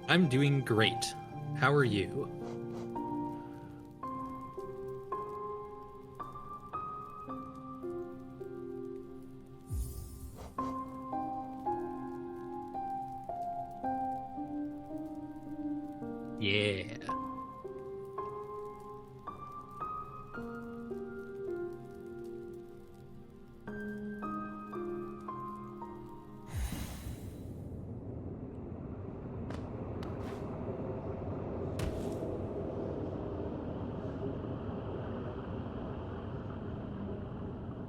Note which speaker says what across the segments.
Speaker 1: I'm doing great. How are you? Yeah.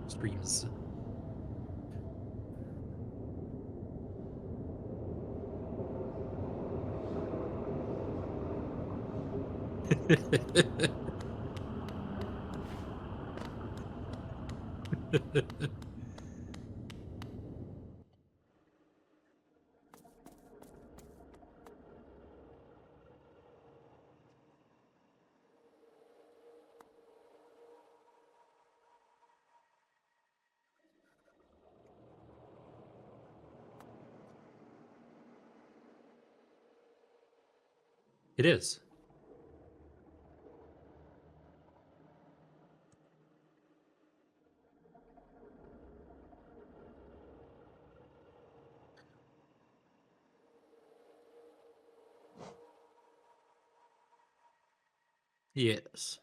Speaker 1: Streams. It is. Yes.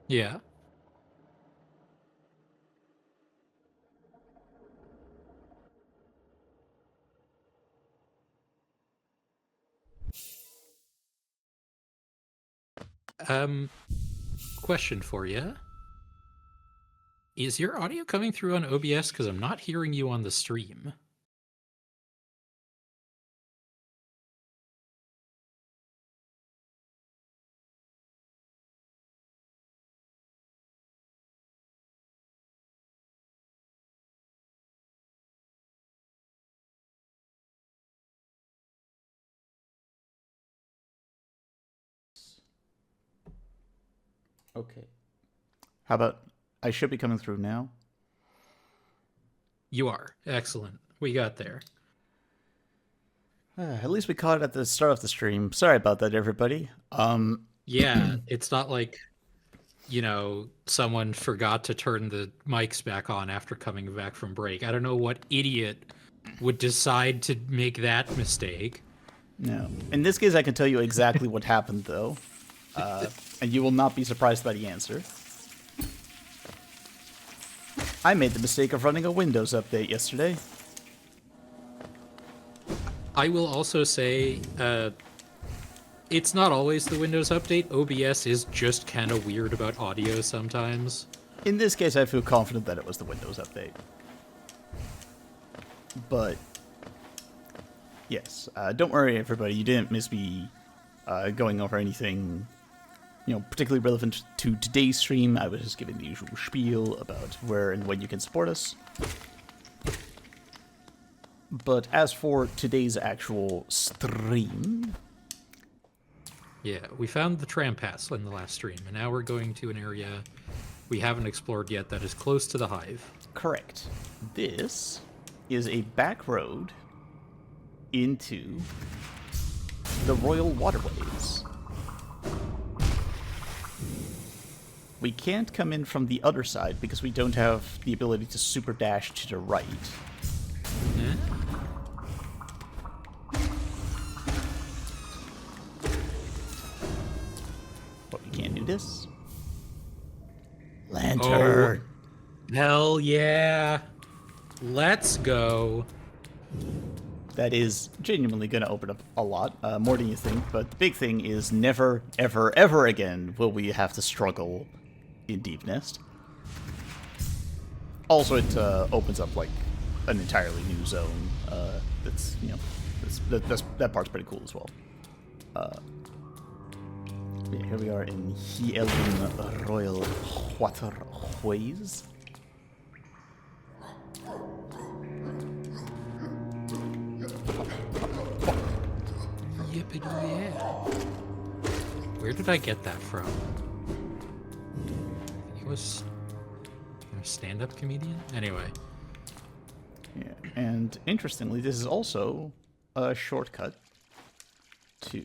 Speaker 1: Yeah. Um, Question for you. Is your audio coming through on OBS? Because I'm not hearing you on the stream.
Speaker 2: Okay. How about I should be coming through now?
Speaker 1: You are. Excellent. We got there.
Speaker 2: At least we caught it at the start of the stream. Sorry about that, everybody.
Speaker 1: Yeah, it's not like, someone forgot to turn the mics back on after coming back from break. I don't know what idiot would decide to make that mistake.
Speaker 2: No. In this case, I can tell you exactly what happened, though. And you will not be surprised by the answer. I made the mistake of running a Windows update yesterday.
Speaker 1: I will also say, it's not always the Windows update. OBS is just kind of weird about audio sometimes.
Speaker 2: In this case, I feel confident that it was the Windows update. But, yes. Don't worry, everybody. You didn't miss me going over anything, particularly relevant to today's stream. I was just giving the usual spiel about where and when you can support us. But as for today's actual stream...
Speaker 1: Yeah, we found the tram pass in the last stream, and now we're going to an area we haven't explored yet that is close to the hive.
Speaker 2: Correct. This is a back road into the Royal Waterways. We can't come in from the other side because we don't have the ability to super dash to the right.
Speaker 1: Eh?
Speaker 2: But we can do this. Lantern!
Speaker 1: Oh, hell yeah! Let's go.
Speaker 2: That is genuinely going to open up a lot, more than you think, but the big thing is never, ever, ever again will we have to struggle in Deep Nest. Also, it opens up, like, an entirely new zone that's, that part's pretty cool as well. Yeah, here we are in Hielden Royal Waterways.
Speaker 1: Yippity yeah. Where did I get that from? It was a stand-up comedian? Anyway.
Speaker 2: Yeah, and interestingly, this is also a shortcut to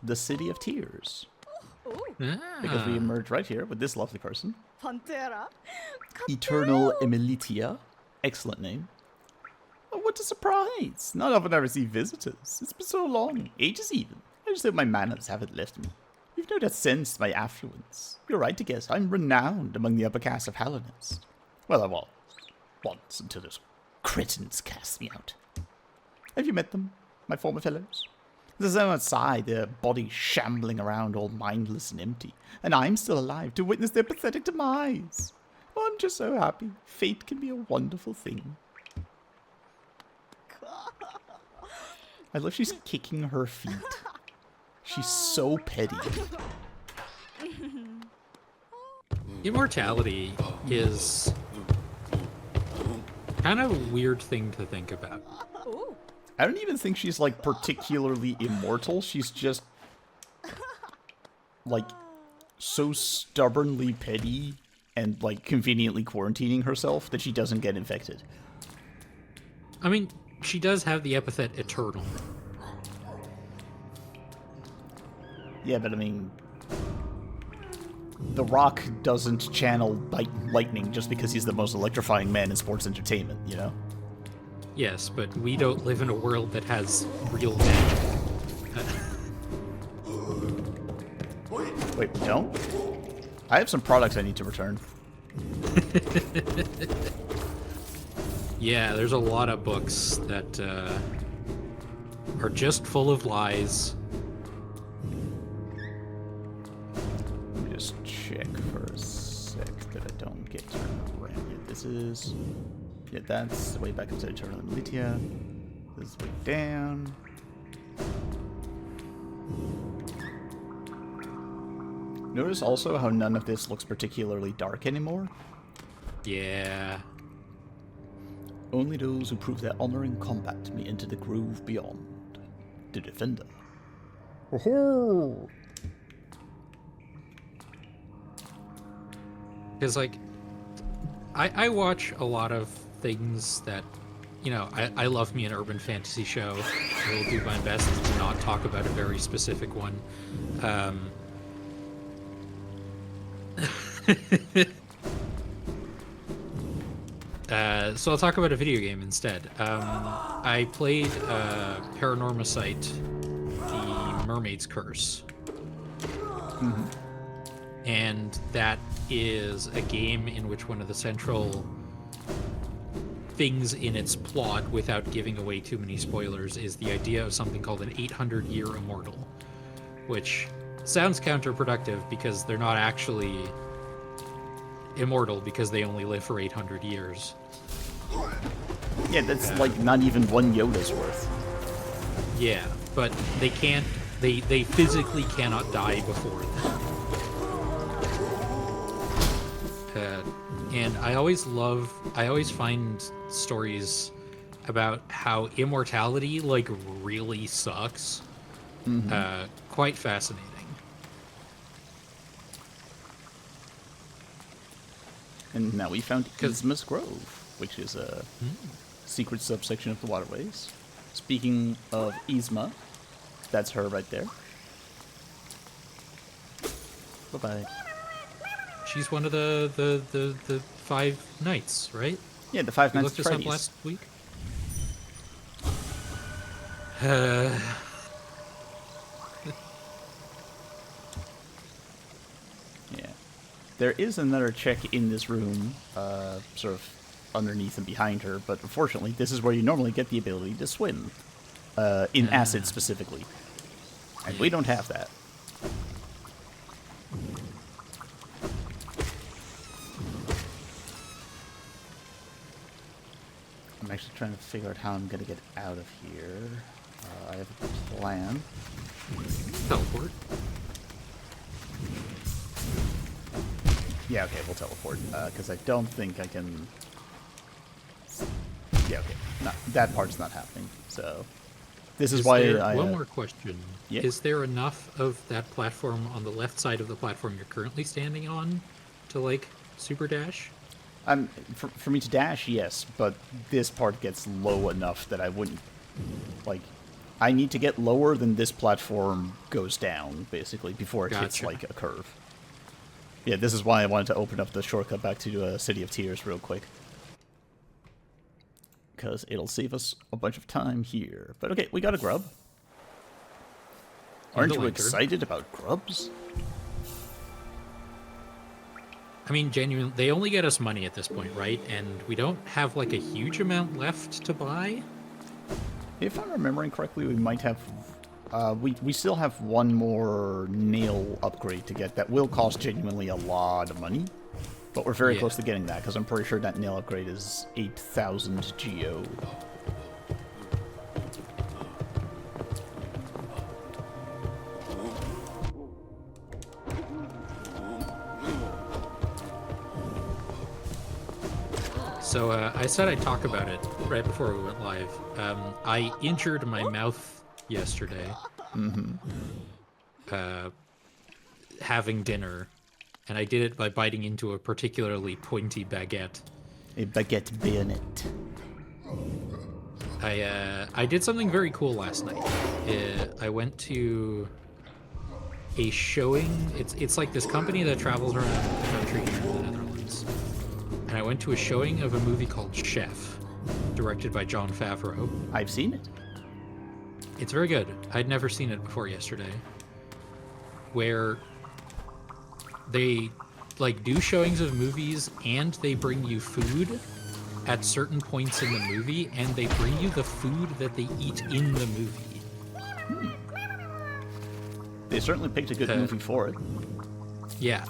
Speaker 2: the City of Tears. Because we emerge right here with this lovely person.
Speaker 3: Pantera.
Speaker 2: Eternal Emilitia. Excellent name. Oh, what a surprise! Not often I receive visitors. It's been so long. Ages even. I just hope my manners haven't left me. You've no doubt sensed my affluence. You're right to guess I'm renowned among the upper caste of Hallownest. Well, I was. Once, until those cretins cast me out. Have you met them, my former fellows? There's them outside, their bodies shambling around all mindless and empty, and I'm still alive to witness their pathetic demise. Oh, I'm just so happy. Fate can be a wonderful thing. I love she's kicking her feet. She's so petty.
Speaker 1: Immortality is kind of a weird thing to think about.
Speaker 2: I don't even think she's, like, particularly immortal. She's just, like, so stubbornly petty and, like, conveniently quarantining herself that she doesn't get infected.
Speaker 1: I mean, she does have the epithet eternal.
Speaker 2: Yeah, but I mean, The Rock doesn't channel lightning just because he's the most electrifying man in sports entertainment, you know?
Speaker 1: Yes, but we don't live in a world that has real magic.
Speaker 2: Wait, we don't? I have some products I need to return.
Speaker 1: Yeah, there's a lot of books that are just full of lies.
Speaker 2: Let me just check for a sec that I don't get turned around yet. This is... Yeah, that's the way back up to Eternal Militia. This is way down. Notice also how none of this looks particularly dark anymore.
Speaker 1: Yeah.
Speaker 2: Only those who prove their honor in combat may enter the grove beyond. The Defender.
Speaker 1: Because, like, I watch a lot of things that, you know, I love me an urban fantasy show. I will do my best to not talk about a very specific one. So I'll talk about a video game instead. I played Paranormacite, the Mermaid's Curse.
Speaker 2: Mm-hmm.
Speaker 1: And that is a game in which one of the central things in its plot, without giving away too many spoilers, is the idea of something called an 800-year immortal, which sounds counterproductive because they're not actually immortal because they only live for 800 years.
Speaker 2: Yeah, that's like not even one Yoda's worth.
Speaker 1: Yeah, but they can't, they physically cannot die before that. And I always find stories about how immortality, like, really sucks.
Speaker 2: Mm-hmm.
Speaker 1: Quite fascinating.
Speaker 2: And now we found Isma's Grove, which is a secret subsection of the waterways. Speaking of Isma, that's her right there. Bye-bye.
Speaker 1: She's one of the 5 knights, right?
Speaker 2: Yeah, the 5
Speaker 1: You
Speaker 2: Knights
Speaker 1: looked
Speaker 2: of
Speaker 1: this up
Speaker 2: Atreides.
Speaker 1: last week?
Speaker 2: Yeah. There is another check in this room, sort of underneath and behind her, but unfortunately, this is where you normally get the ability to swim. In acid, specifically. And we don't have that. I'm actually trying to figure out how I'm going to get out of here. I have a plan.
Speaker 1: Teleport.
Speaker 2: Yeah, okay, we'll teleport, because I don't think I can... Yeah, okay, that part's not happening, so... This is why
Speaker 1: one more question.
Speaker 2: Yeah.
Speaker 1: Is there enough of that platform on the left side of the platform you're currently standing on to, like, super dash?
Speaker 2: For me to dash, yes, but this part gets low enough that I wouldn't, like, I need to get lower than this platform goes down, basically, before it hits,
Speaker 1: Gotcha.
Speaker 2: like, a curve. Yeah, this is why I wanted to open up the shortcut back to City of Tears real quick. Because it'll save us a bunch of time here. But okay, we got a grub. Aren't you excited about grubs?
Speaker 1: I mean, genuinely, they only get us money at this point, right? And we don't have, like, a huge amount left to buy?
Speaker 2: If I'm remembering correctly, we might have... we still have one more nail upgrade to get that will cost genuinely a lot of money. But we're very close to getting that, because I'm pretty sure that nail upgrade is 8,000 GO.
Speaker 1: So I said I'd talk about it right before we went live. I injured my mouth yesterday. Having dinner. And I did it by biting into a particularly pointy baguette.
Speaker 2: A baguette bayonet.
Speaker 1: I did something very cool last night. I went to a showing. It's like this company that travels around the country here in the Netherlands. And I went to a showing of a movie called Chef, directed by Jon Favreau.
Speaker 2: I've seen it.
Speaker 1: It's very good. I'd never seen it before yesterday. Where they, like, do showings of movies and they bring you food at certain points in the movie, and they bring you the food that they eat in the movie.
Speaker 2: They certainly picked a good movie for it.
Speaker 1: Yeah.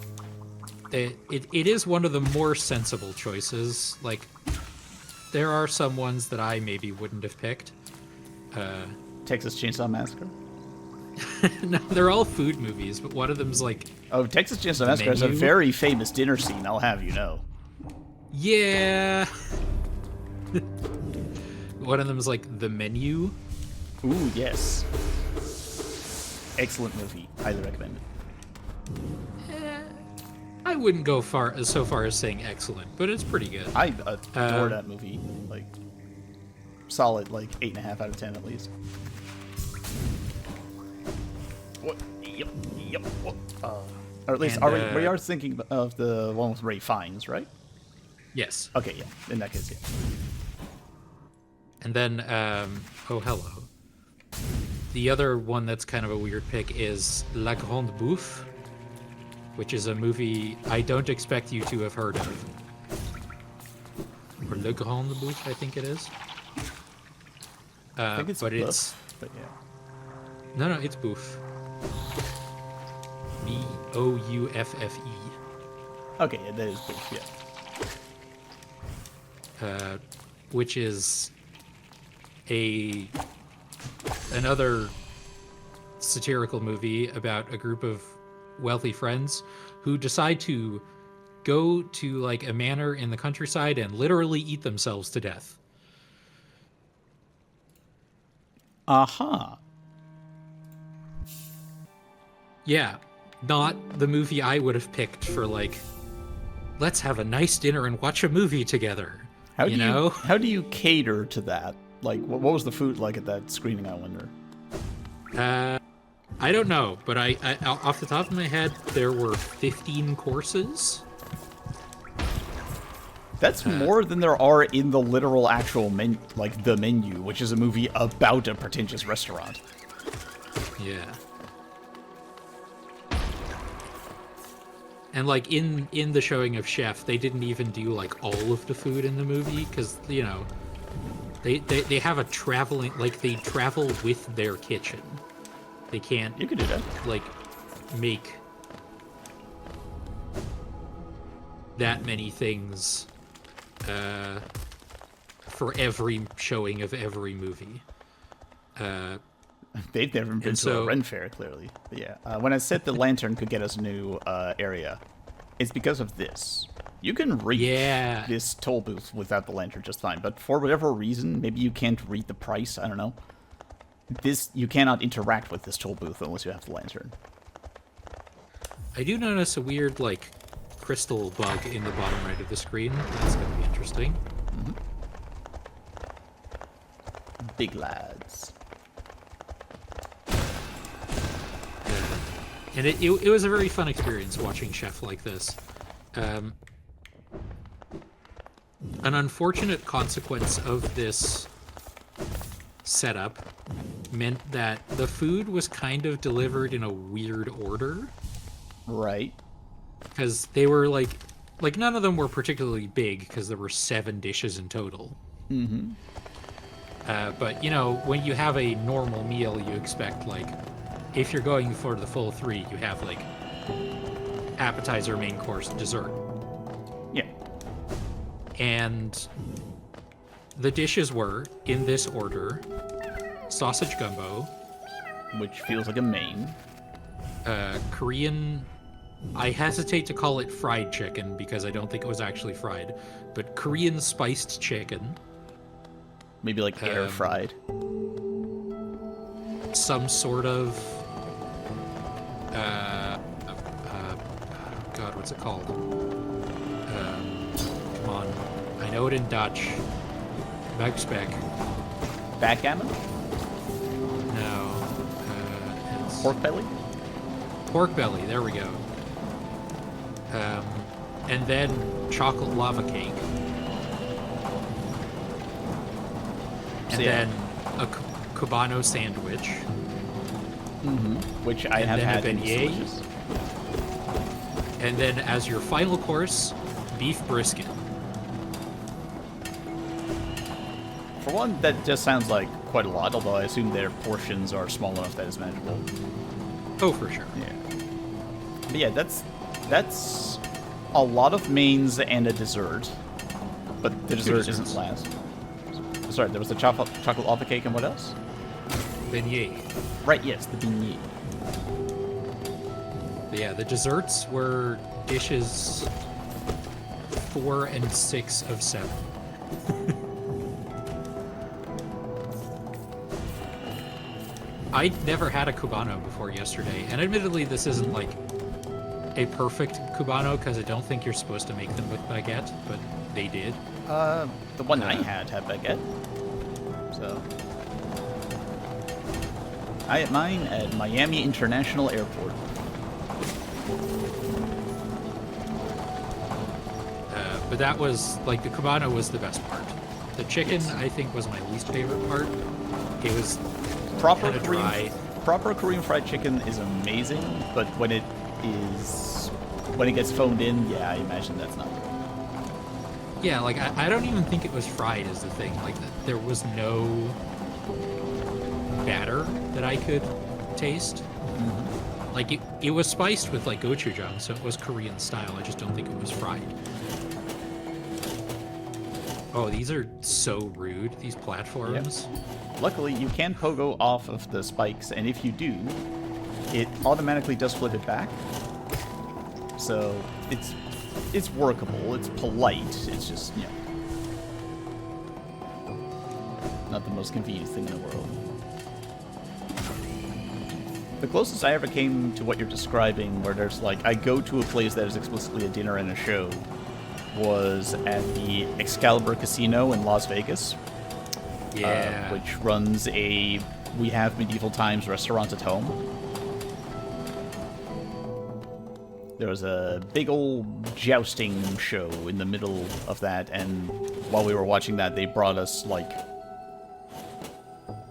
Speaker 1: It is one of the more sensible choices. Like, there are some ones that I maybe wouldn't have picked.
Speaker 2: Texas Chainsaw Massacre?
Speaker 1: No, they're all food movies, but one of them's like...
Speaker 2: Oh, Texas Chainsaw Massacre has a very famous dinner scene, I'll have you know.
Speaker 1: Yeah. One of them's like The Menu.
Speaker 2: Ooh, yes. Excellent movie. Highly recommend it.
Speaker 1: I wouldn't go so far as saying excellent, but it's pretty good.
Speaker 2: I adore that movie. Like, solid, like, 8.5 out of 10 at least. What? Yep. What? Or at least, we are thinking of the one with Ray Fiennes, right?
Speaker 1: Yes.
Speaker 2: Okay, yeah. In that case, yeah.
Speaker 1: And then, oh, hello. The other one that's kind of a weird pick is La Grande Bouffe, which is a movie I don't expect you to have heard of. Or Le Grande Bouffe, I think it is.
Speaker 2: I think it's
Speaker 1: but
Speaker 2: Buff,
Speaker 1: it's...
Speaker 2: but yeah.
Speaker 1: No, it's Bouffe. Bouffe.
Speaker 2: Okay, yeah, that is Bouffe, yeah.
Speaker 1: Which is another satirical movie about a group of wealthy friends who decide to go to, like, a manor in the countryside and literally eat themselves to death.
Speaker 2: Aha.
Speaker 1: Yeah, not the movie I would have picked for, like, let's have a nice dinner and watch a movie together. How
Speaker 2: do you cater to that? Like, what was the food like at that screening, I wonder?
Speaker 1: I don't know, but I off the top of my head, there were 15 courses.
Speaker 2: That's more than there are in the literal actual menu, like The Menu, which is a movie about a pretentious restaurant.
Speaker 1: Yeah. And, like, in the showing of Chef, they didn't even do, like, all of the food in the movie, because, you know, they have a traveling, like, they travel with their kitchen. They can't...
Speaker 2: You could do that.
Speaker 1: Like, make that many things for every showing of every movie.
Speaker 2: They've never been to a Ren Fair, clearly. But yeah, when I said the lantern could get us a new area, it's because of this. You can reach this toll booth without the lantern just fine, but for whatever reason, maybe you can't read the price, I don't know. you cannot interact with this toll booth unless you have the lantern.
Speaker 1: I do notice a weird, like, crystal bug in the bottom right of the screen. That's going to be interesting.
Speaker 2: Big lads.
Speaker 1: And it was a very fun experience watching Chef like this. An unfortunate consequence of this setup meant that the food was kind of delivered in a weird order.
Speaker 2: Right.
Speaker 1: Because they were like none of them were particularly big because there were 7 dishes in total.
Speaker 2: Mm-hmm.
Speaker 1: But, you know, when you have a normal meal, you expect, like, if you're going for the full 3, you have, like, appetizer, main course, dessert.
Speaker 2: Yeah.
Speaker 1: And the dishes were, in this order, sausage gumbo.
Speaker 2: Which feels like a main.
Speaker 1: Korean... I hesitate to call it fried chicken because I don't think it was actually fried, but Korean spiced chicken.
Speaker 2: Maybe like air fried.
Speaker 1: Some sort of... God, what's it called? Come on. I know it in Dutch. Buikspek.
Speaker 2: Backgammon?
Speaker 1: No. It's...
Speaker 2: Pork belly?
Speaker 1: Pork belly, there we go. And then chocolate lava cake. And then a Cubano sandwich.
Speaker 2: Mm-hmm. Which I have had and it's delicious.
Speaker 1: And then as your final course, beef brisket.
Speaker 2: For one, that just sounds like quite a lot, although I assume their portions are small enough that it's manageable.
Speaker 1: Oh, for sure.
Speaker 2: Yeah. But yeah, that's a lot of mains and a dessert. But the dessert isn't last. Sorry, there was the chocolate lava cake and what else?
Speaker 1: Beignet.
Speaker 2: Right, yes, the beignet.
Speaker 1: But yeah, the desserts were dishes 4 and 6 of 7. I'd never had a Cubano before yesterday, and admittedly this isn't like a perfect Cubano because I don't think you're supposed to make them with baguette, but they did.
Speaker 2: The one I had baguette. So I had mine at Miami International Airport.
Speaker 1: But that was, like, the Cubano was the best part. The chicken, yes. I think, was my least favorite part. It was
Speaker 2: proper
Speaker 1: kind of dry.
Speaker 2: Proper Korean fried chicken is amazing, but when it gets phoned in, yeah, I imagine that's not good.
Speaker 1: Yeah, like, I don't even think it was fried is the thing. Like, there was no batter that I could taste. Mm-hmm. Like, it was spiced with, like, gochujang, so it was Korean style. I just don't think it was fried. Oh, these are so rude, these platforms.
Speaker 2: Yep. Luckily, you can pogo off of the spikes, and if you do, it automatically does flip it back. So, it's workable, it's polite, it's just, you know, not the most convenient thing in the world. The closest I ever came to what you're describing, where there's like, I go to a place that is explicitly a dinner and a show, was at the Excalibur Casino in Las Vegas.
Speaker 1: Yeah.
Speaker 2: Which runs a We Have Medieval Times restaurant at home. There was a big old jousting show in the middle of that, and while we were watching that, they brought us, like,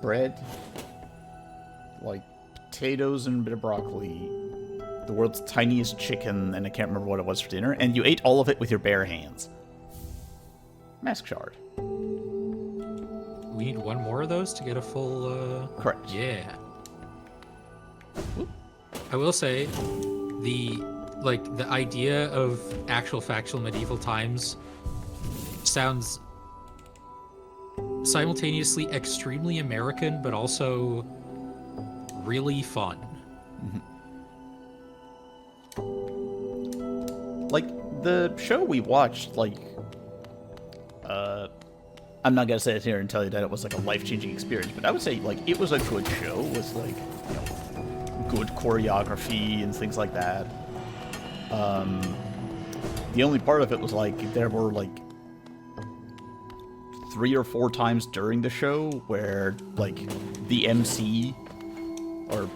Speaker 2: bread, like potatoes and a bit of broccoli, the world's tiniest chicken, and I can't remember what it was for dinner, and you ate all of it with your bare hands. Mask shard.
Speaker 1: We need one more of those to get a full,
Speaker 2: Correct.
Speaker 1: Yeah. Oop. I will say, the idea of actual factual medieval times sounds simultaneously extremely American, but also really fun.
Speaker 2: Like, the show we watched, like, I'm not gonna sit here and tell you that it was like a life-changing experience, but I would say like it was a good show. It was like, you know, good choreography and things like that. The only part of it was like there were like 3 or 4 times during the show where like the MC or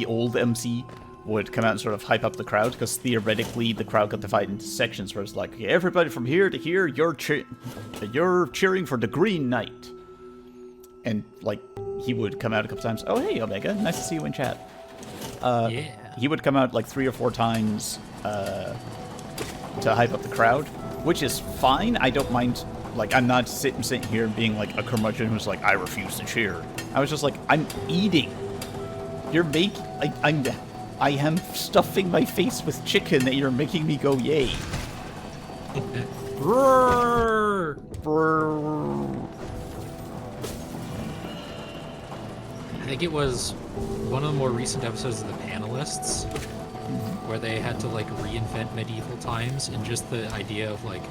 Speaker 2: old MC would come out and sort of hype up the crowd, because theoretically the crowd got divided into sections where it's like, okay, everybody from here to here, you're cheering for the Green Knight. And like he would come out a couple times. Oh hey Omega, nice to see you in chat.
Speaker 1: Yeah.
Speaker 2: He would come out like 3 or 4 times to hype up the crowd, which is fine. I don't mind. Like, I'm not sitting here being like a curmudgeon who's like, I refuse to cheer. I was just like, I'm eating. You're making. I am stuffing my face with chicken and you're making me go yay.
Speaker 1: Roar! I think it was one of the more recent episodes of The Panelists where they had to like reinvent medieval times, and just the idea of like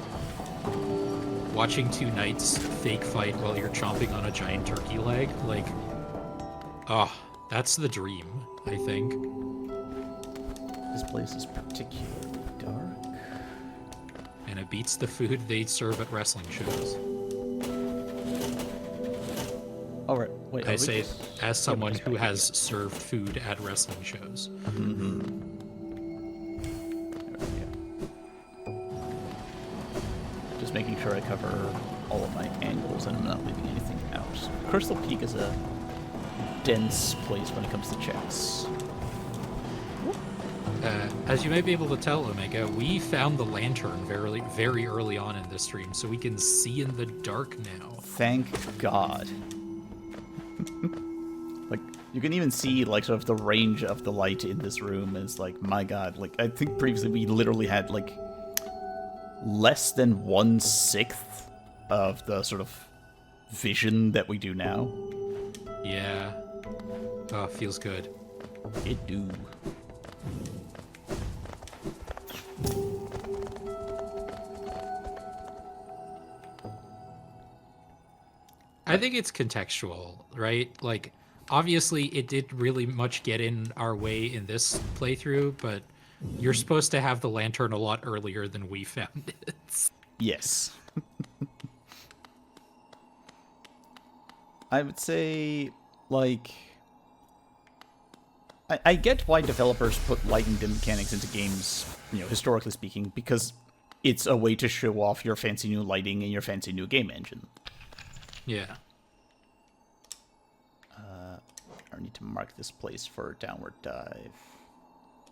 Speaker 1: watching 2 knights fake fight while you're chomping on a giant turkey leg, like, oh, that's the dream, I think.
Speaker 2: This place is particularly dark.
Speaker 1: And it beats the food they serve at wrestling shows.
Speaker 2: All right, wait.
Speaker 1: I say it as someone who has served food at wrestling shows.
Speaker 2: Just making sure I cover all of my angles and I'm not leaving anything out. Crystal Peak is a dense place when it comes to checks.
Speaker 1: As you may be able to tell, Omega, we found the lantern very early on in this stream, so we can see in the dark now.
Speaker 2: Thank God. Like, you can even see, like, sort of the range of the light in this room is, like, my God. Like, I think previously we literally had, like, less than 1/6 of the sort of vision that we do now.
Speaker 1: Yeah. Oh, feels good.
Speaker 2: It do.
Speaker 1: I think it's contextual, right? Like, obviously it did really much get in our way in this playthrough, but you're supposed to have the lantern a lot earlier than we found it.
Speaker 2: Yes. I would say, like, I get why developers put light and dim mechanics into games, you know, historically speaking, because it's a way to show off your fancy new lighting and your fancy new game engine.
Speaker 1: Yeah.
Speaker 2: I need to mark this place for downward dive.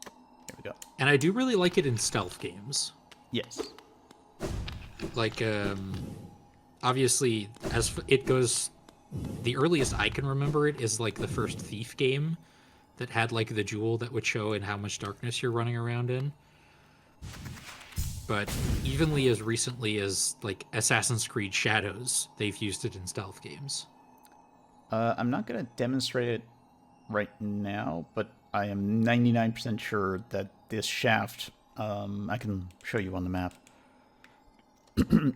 Speaker 2: Here we go.
Speaker 1: And I do really like it in stealth games.
Speaker 2: Yes.
Speaker 1: Like, obviously, as it goes, the earliest I can remember it is like the first Thief game that had like the jewel that would show in how much darkness you're running around in. But evenly as recently as like Assassin's Creed Shadows, they've used it in stealth games.
Speaker 2: I'm not going to demonstrate it right now, but I am 99% sure that this shaft, I can show you on the map.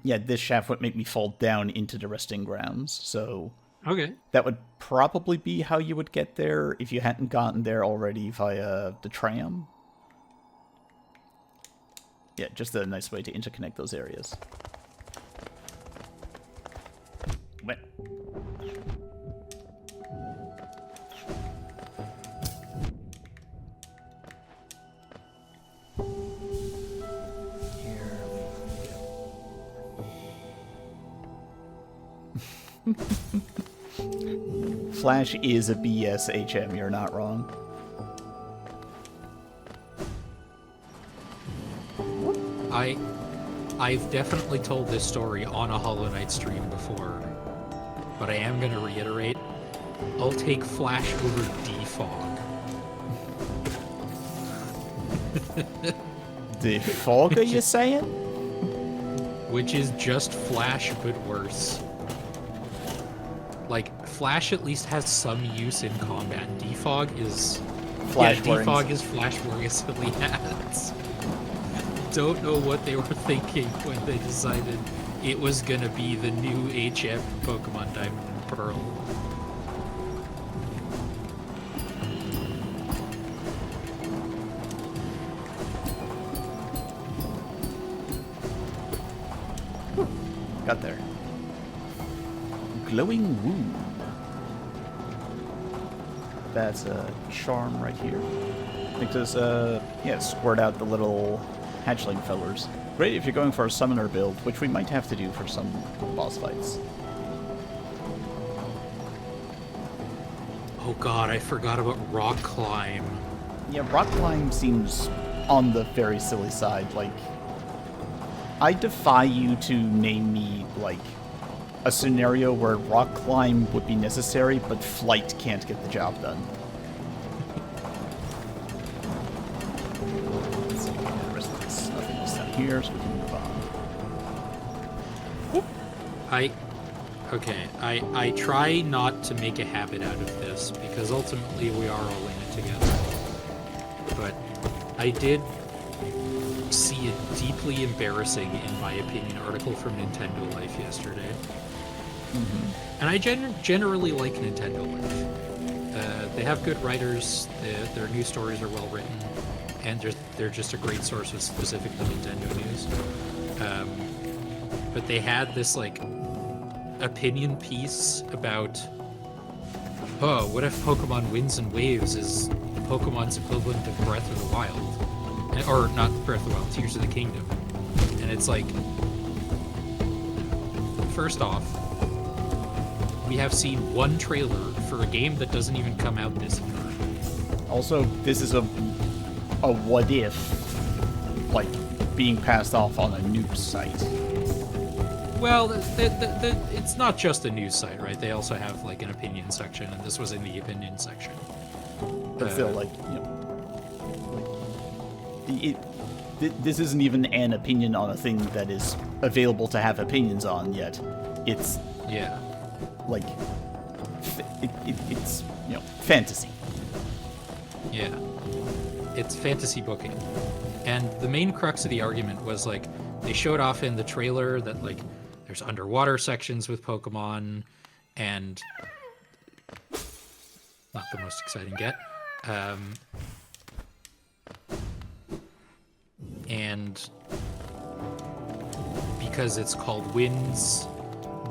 Speaker 2: Yeah, this shaft would make me fall down into the resting grounds, so
Speaker 1: Okay.
Speaker 2: that would probably be how you would get there if you hadn't gotten there already via the tram. Yeah, just a nice way to interconnect those areas. Wait. Here we go. Flash is a BS HM, you're not wrong.
Speaker 1: I've definitely told this story on a Hollow Knight stream before, but I am going to reiterate. I'll take Flash over Defog.
Speaker 2: The fog, are you saying?
Speaker 1: Which is just Flash, but worse. Like, Flash at least has some use in combat. Defog is...
Speaker 2: Flash
Speaker 1: Defog is Flash wearing a silly hat. Don't know what they were thinking when they decided it was gonna be the new HM Pokemon Diamond and Pearl.
Speaker 2: Got there. Glowing wound. That's a charm right here. I think there's yeah, squirt out the little hatchling fellers. Great if you're going for a summoner build, which we might have to do for some boss fights.
Speaker 1: Oh god, I forgot about Rock Climb.
Speaker 2: Yeah, rock climb seems on the very silly side. Like, I defy you to name me, like, a scenario where rock climb would be necessary, but flight can't get the job done. Let's see, the rest of this, nothing else down here, so we can move on. Whoop.
Speaker 1: I try not to make a habit out of this, because ultimately we are all in it together. But I did see a deeply embarrassing, in my opinion, article from Nintendo Life yesterday. And I generally like Nintendo Life. They have good writers, their news stories are well written, and they're just a great source of specifically Nintendo news. But they had this, like, opinion piece about, oh, what if Pokemon Winds and Waves is Pokemon's equivalent of Breath of the Wild? Or not Breath of the Wild, Tears of the Kingdom. And it's like, first off, we have seen one trailer for a game that doesn't even come out this year.
Speaker 2: Also, this is a what if, like, being passed off on a news site.
Speaker 1: Well, it's not just a news site, right? They also have, like, an opinion section, and this was in the opinion section.
Speaker 2: But still, like, you know, this isn't even an opinion on a thing that is available to have opinions on yet. It's,
Speaker 1: yeah,
Speaker 2: like, it's, you know, fantasy.
Speaker 1: Yeah. It's fantasy booking. And the main crux of the argument was, like, they showed off in the trailer that, like, there's underwater sections with Pokemon, and not the most exciting get. And because it's called Winds,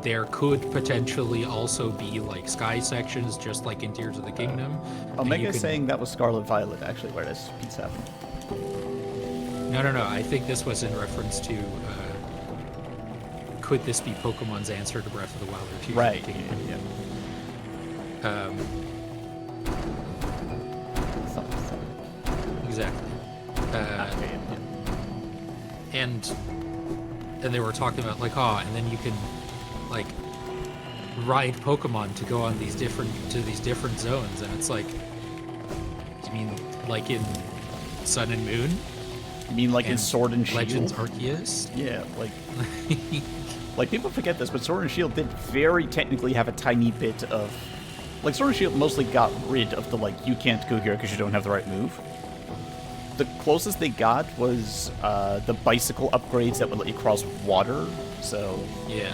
Speaker 1: there could potentially also be, like, sky sections, just like in Tears of the Kingdom.
Speaker 2: Omega is saying that was Scarlet Violet, actually, where this piece happened.
Speaker 1: No. I think this was in reference to, could this be Pokemon's answer to Breath of the Wild or Tears
Speaker 2: right,
Speaker 1: of the Kingdom?
Speaker 2: Yeah.
Speaker 1: Exactly.
Speaker 2: Okay,
Speaker 1: And they were talking about, like, oh, and then you can, like, ride Pokemon to go on these different zones, and it's like, you mean like in Sun and Moon?
Speaker 2: You mean like in Sword and Shield?
Speaker 1: Legends Arceus?
Speaker 2: Yeah, like, like, people forget this, but Sword and Shield did very technically have a tiny bit of, like, Sword and Shield mostly got rid of the, like, you can't go here because you don't have the right move. The closest they got was the bicycle upgrades that would let you cross water, so...
Speaker 1: Yeah.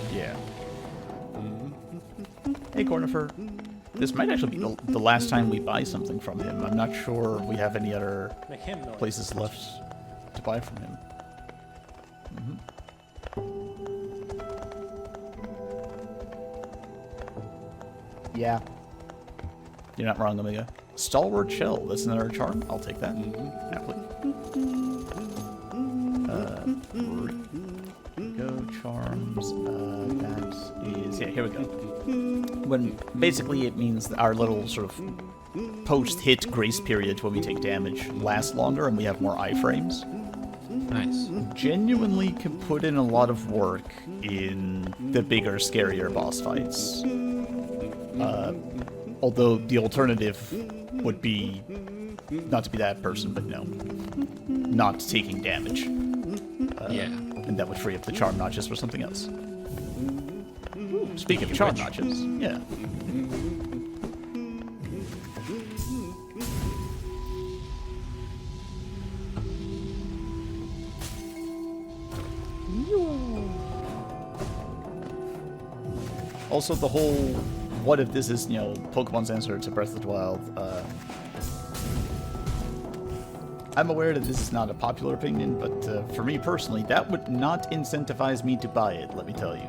Speaker 2: Hey, Cornifer. This might actually be the last time we buy something from him. I'm not sure we have any other places left to buy from him. Yeah. You're not wrong, Omega. Stalwart Shell. That's another charm. I'll take that. Happily. Go charms. That is... Yeah, here we go. When basically it means that our little sort of post-hit grace period when we take damage lasts longer and we have more iframes.
Speaker 1: Nice.
Speaker 2: Genuinely can put in a lot of work in the bigger, scarier boss fights. Although the alternative would be not to be that person, but no, not taking damage.
Speaker 1: Yeah.
Speaker 2: And that would free up the charm notches for something else. Ooh, speaking of charm notches, yeah. Also, the whole, what if this is, you know, Pokemon's answer to Breath of the Wild? I'm aware that this is not a popular opinion, but for me personally, that would not incentivize me to buy it, let me tell you.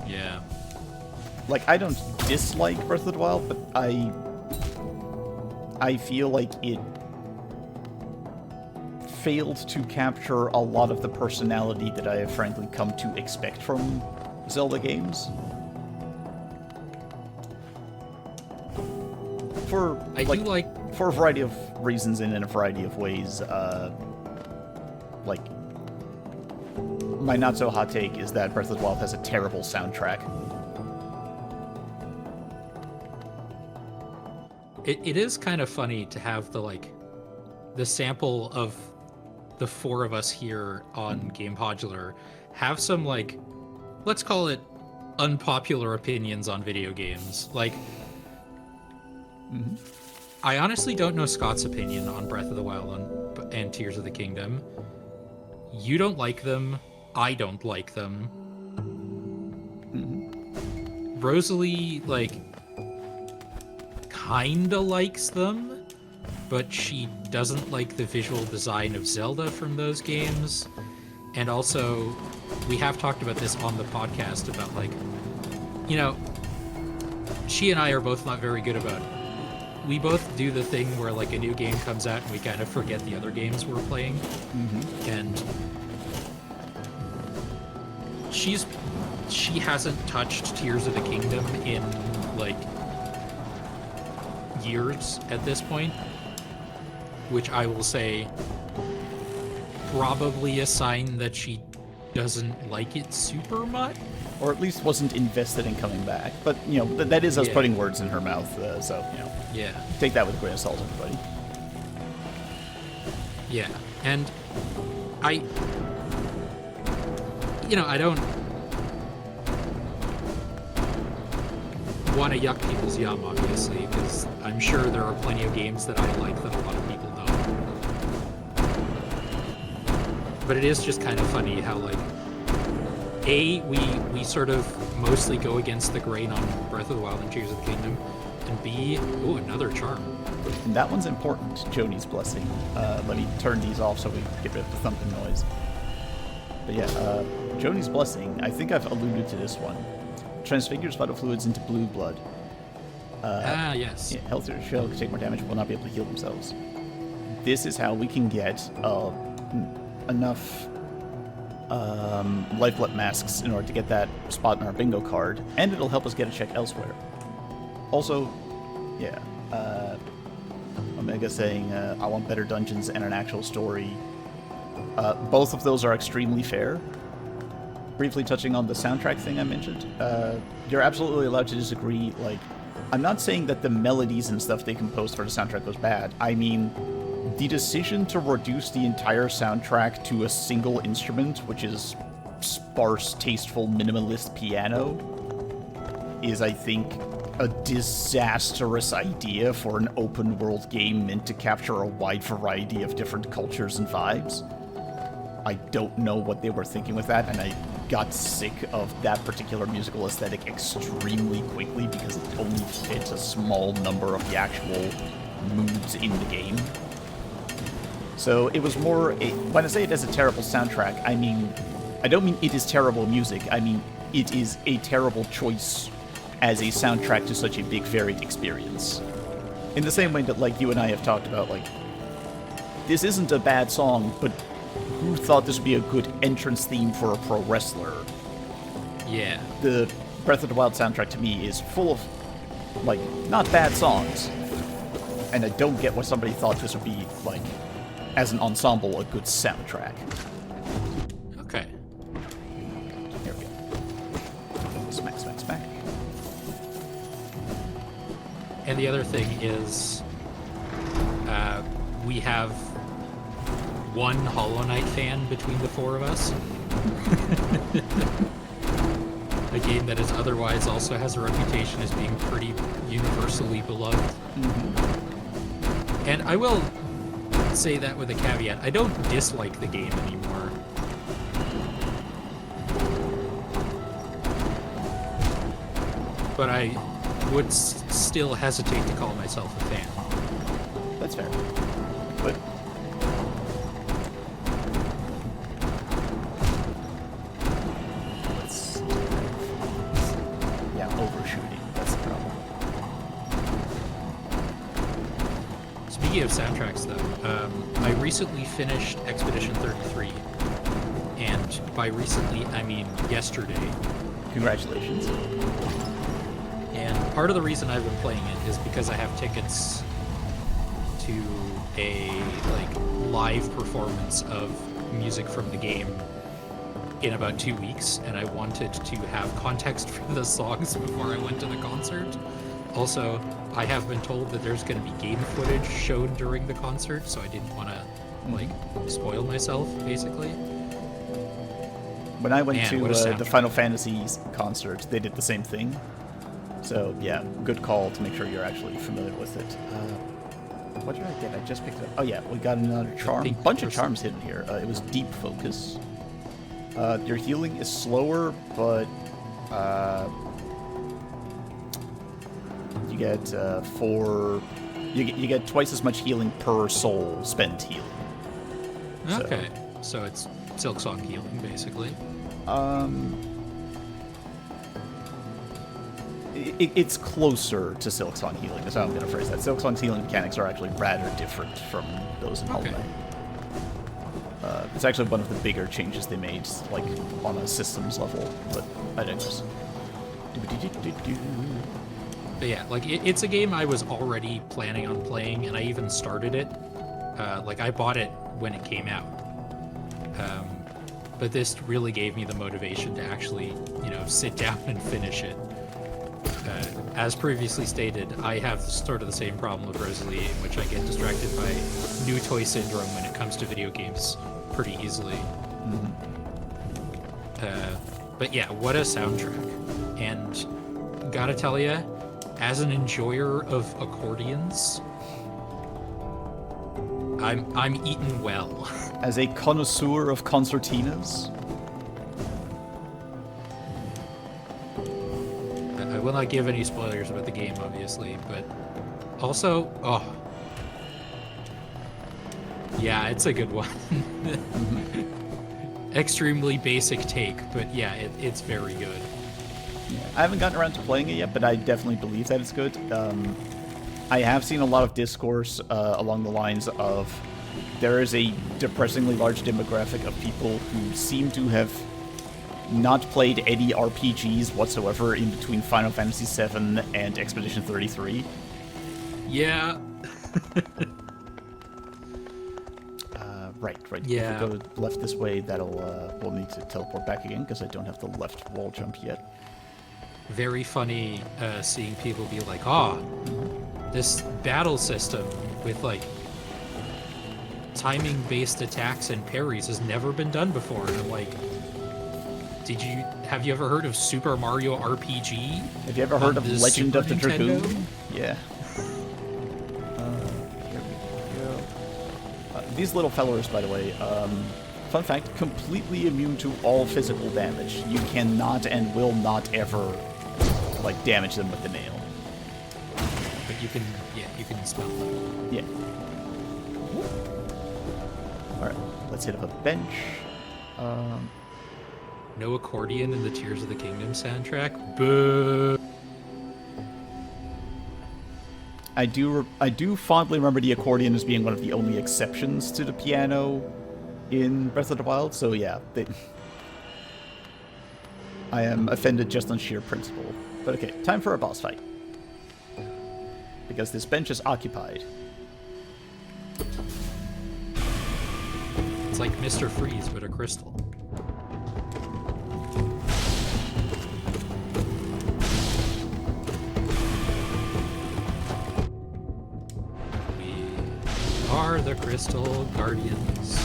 Speaker 1: Yeah.
Speaker 2: Like, I don't dislike Breath of the Wild, but I feel like it failed to capture a lot of the personality that I have frankly come to expect from Zelda games. For for a variety of reasons and in a variety of ways, like, my not so hot take is that Breath of the Wild has a terrible soundtrack.
Speaker 1: It is kind of funny to have the sample of the four of us here on Gamepodular have some, like, let's call it unpopular opinions on video games. Like, I honestly don't know Scott's opinion on Breath of the Wild and Tears of the Kingdom. You don't like them. I don't like them. Rosalie, like, kinda likes them, but she doesn't like the visual design of Zelda from those games. And also, we have talked about this on the podcast about, like, you know, she and I are both not very good about it. We both do the thing where, like, a new game comes out and we kind of forget the other games we're playing. And she hasn't touched Tears of the Kingdom in, like, years at this point, which I will say probably a sign that she doesn't like it super much,
Speaker 2: or at least wasn't invested in coming back. But you know, that is us putting words in her mouth, so you know, take that with a grain of salt, everybody.
Speaker 1: Yeah, and I don't want to yuck people's yum, obviously, because I'm sure there are plenty of games that I like that a lot of people don't. But it is just kind of funny how, like, A, we sort of mostly go against the grain on Breath of the Wild and Tears of the Kingdom, and B, ooh, another charm.
Speaker 2: And that one's important, Joni's Blessing. Let me turn these off so we get rid of the thumping noise. But yeah, Joni's Blessing, I think I've alluded to this one. Transfigures vital fluids into blue blood.
Speaker 1: Yes.
Speaker 2: Yeah, healthier shell can take more damage but will not be able to heal themselves. This is how we can get enough life blood masks in order to get that spot in our bingo card, and it'll help us get a check elsewhere. Also, yeah, Omega saying, I want better dungeons and an actual story. Both of those are extremely fair. Briefly touching on the soundtrack thing I mentioned, you're absolutely allowed to disagree. Like, I'm not saying that the melodies and stuff they composed for the soundtrack was bad. I mean, the decision to reduce the entire soundtrack to a single instrument, which is sparse, tasteful, minimalist piano, is, I think, a disastrous idea for an open-world game meant to capture a wide variety of different cultures and vibes. I don't know what they were thinking with that, and I got sick of that particular musical aesthetic extremely quickly because it only fits a small number of the actual moods in the game. So it was more when I say it has a terrible soundtrack, I mean, I don't mean it is terrible music, I mean it is a terrible choice as a soundtrack to such a big, varied experience. In the same way that, like, you and I have talked about, like, this isn't a bad song, but who thought this would be a good entrance theme for a pro wrestler?
Speaker 1: Yeah.
Speaker 2: The Breath of the Wild soundtrack to me is full of, like, not bad songs. And I don't get why somebody thought this would be, like, as an ensemble, a good soundtrack.
Speaker 1: Okay.
Speaker 2: Here we go. Smack, smack, smack.
Speaker 1: And the other thing is, we have one Hollow Knight fan between the four of us. A game that is otherwise also has a reputation as being pretty universally beloved. Mm-hmm. And I will say that with a caveat. I don't dislike the game anymore. but I would still hesitate to call myself a fan.
Speaker 2: That's fair. But let's yeah, overshooting. That's the problem.
Speaker 1: Speaking of soundtracks, though, I recently finished Expedition 33, and by recently I mean yesterday.
Speaker 2: Congratulations.
Speaker 1: And part of the reason I've been playing it is because I have tickets to a live performance of music from the game in about 2 weeks, and I wanted to have context for the songs before I went to the concert. Also, I have been told that there's going to be game footage shown during the concert, so I didn't want to spoil myself, basically.
Speaker 2: When I went
Speaker 1: Man,
Speaker 2: to
Speaker 1: what a soundtrack.
Speaker 2: the Final Fantasy concert, they did the same thing. So yeah, good call to make sure you're actually familiar with it. What did I get? I just picked it up. Oh yeah, we got another charm.
Speaker 1: pink
Speaker 2: Bunch of
Speaker 1: person.
Speaker 2: charms hidden here. It was deep focus. Your healing is slower, but you get you get twice as much healing per soul spent healing. So-
Speaker 1: Okay, so it's Silksong healing, basically.
Speaker 2: It's closer to Silksong healing. That's how I'm going to phrase that. Silksong's healing mechanics are actually rather different from those in Hollow
Speaker 1: Okay.
Speaker 2: Knight. It's actually one of the bigger changes they made, like on a systems level. But I digress.
Speaker 1: But yeah, it's a game I was already planning on playing, and I even started it. I bought it when it came out. But this really gave me the motivation to actually, sit down and finish it. As previously stated, I have sort of the same problem with Rosalie, in which I get distracted by new toy syndrome when it comes to video games pretty easily. But yeah, what a soundtrack. And gotta tell ya, as an enjoyer of accordions, I'm eaten well.
Speaker 2: As a connoisseur of concertinas,
Speaker 1: I will not give any spoilers about the game, obviously, but also, yeah, it's a good one. Extremely basic take, but yeah, it's very good.
Speaker 2: I haven't gotten around to playing it yet, but I definitely believe that it's good. I have seen a lot of discourse along the lines of there is a depressingly large demographic of people who seem to have not played any RPGs whatsoever in between Final Fantasy VII and Expedition 33.
Speaker 1: Yeah.
Speaker 2: Right.
Speaker 1: Yeah.
Speaker 2: If we go left this way, we'll need to teleport back again because I don't have the left wall jump yet.
Speaker 1: Very funny seeing people be like, this battle system with timing-based attacks and parries has never been done before. And I'm like, have you ever heard of Super Mario RPG?
Speaker 2: Have you ever heard of
Speaker 1: the
Speaker 2: Legend of the
Speaker 1: Super Nintendo?
Speaker 2: Dragoon? Yeah. Here we go. These little fellers, by the way, fun fact, completely immune to all physical damage. You cannot and will not ever, damage them with the nail.
Speaker 1: But you can spell them.
Speaker 2: Yeah. Alright, let's hit up a bench.
Speaker 1: No accordion in the Tears of the Kingdom soundtrack? Boo!
Speaker 2: I do fondly remember the accordion as being one of the only exceptions to the piano in Breath of the Wild, so yeah. I am offended just on sheer principle. But okay, time for a boss fight. Because this bench is occupied.
Speaker 1: It's like Mr. Freeze, but a crystal. We are the Crystal Guardians.